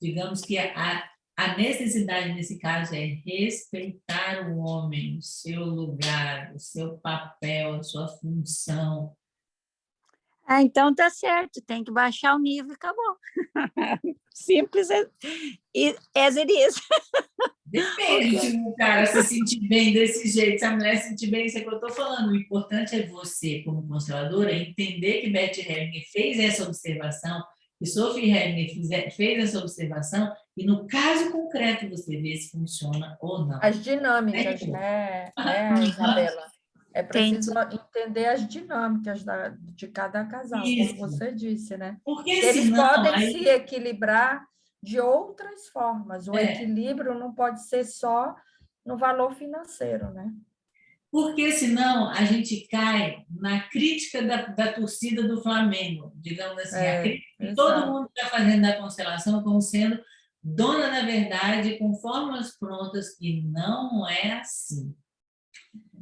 [SPEAKER 1] Digamos que a necessidade nesse caso é respeitar o homem, o seu lugar, o seu papel, a sua função.
[SPEAKER 8] Então tá certo, tem que baixar o nível e acabou. Simples as it is.
[SPEAKER 1] Depende se o cara se sentir bem desse jeito, se a mulher se sentir bem, isso é o que eu estou falando. O importante é você, como consteladora, entender que Bert Hellinger fez essa observação, que Sophie Hellinger fez essa observação, e no caso concreto você vê se funciona ou não.
[SPEAKER 5] As dinâmicas, né, Isabela? É preciso entender as dinâmicas de cada casal,
[SPEAKER 1] isso,
[SPEAKER 5] como você disse, né?
[SPEAKER 1] Porque
[SPEAKER 5] eles podem se equilibrar de outras formas. O equilíbrio não pode ser só no valor financeiro, né?
[SPEAKER 1] Porque senão a gente cai na crítica da torcida do Flamengo, digamos assim, a crítica que todo mundo está fazendo da constelação como sendo dona da verdade, com fórmulas prontas, e não é assim.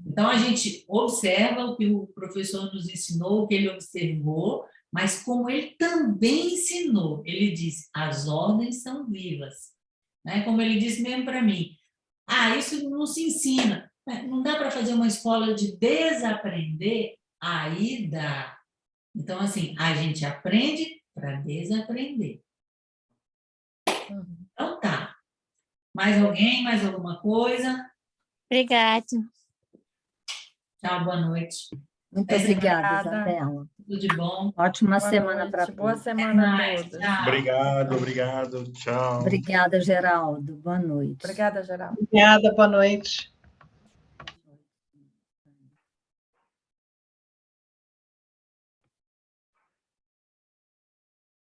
[SPEAKER 1] Então, a gente observa o que o professor nos ensinou, o que ele observou, mas como ele também ensinou, ele diz, as ordens são vivas. né? Como ele disse mesmo para mim. Isso não se ensina. Não dá para fazer uma escola de desaprender? Aí dá. Então, assim, a gente aprende para desaprender. Então, tá. Mais alguém? Mais alguma coisa?
[SPEAKER 8] Obrigada.
[SPEAKER 1] Tchau, boa noite.
[SPEAKER 7] Muito obrigada,
[SPEAKER 5] Obrigada.
[SPEAKER 7] Isabela.
[SPEAKER 1] Tudo de bom.
[SPEAKER 7] Ótima
[SPEAKER 5] Boa
[SPEAKER 7] semana para
[SPEAKER 5] noite. Boa
[SPEAKER 7] todos.
[SPEAKER 5] semana a
[SPEAKER 1] mais.
[SPEAKER 5] todos.
[SPEAKER 1] Tchau.
[SPEAKER 9] Obrigado. Tchau.
[SPEAKER 7] Obrigada, Geraldo. Boa noite.
[SPEAKER 5] Obrigada, Geraldo.
[SPEAKER 4] Obrigada, boa noite.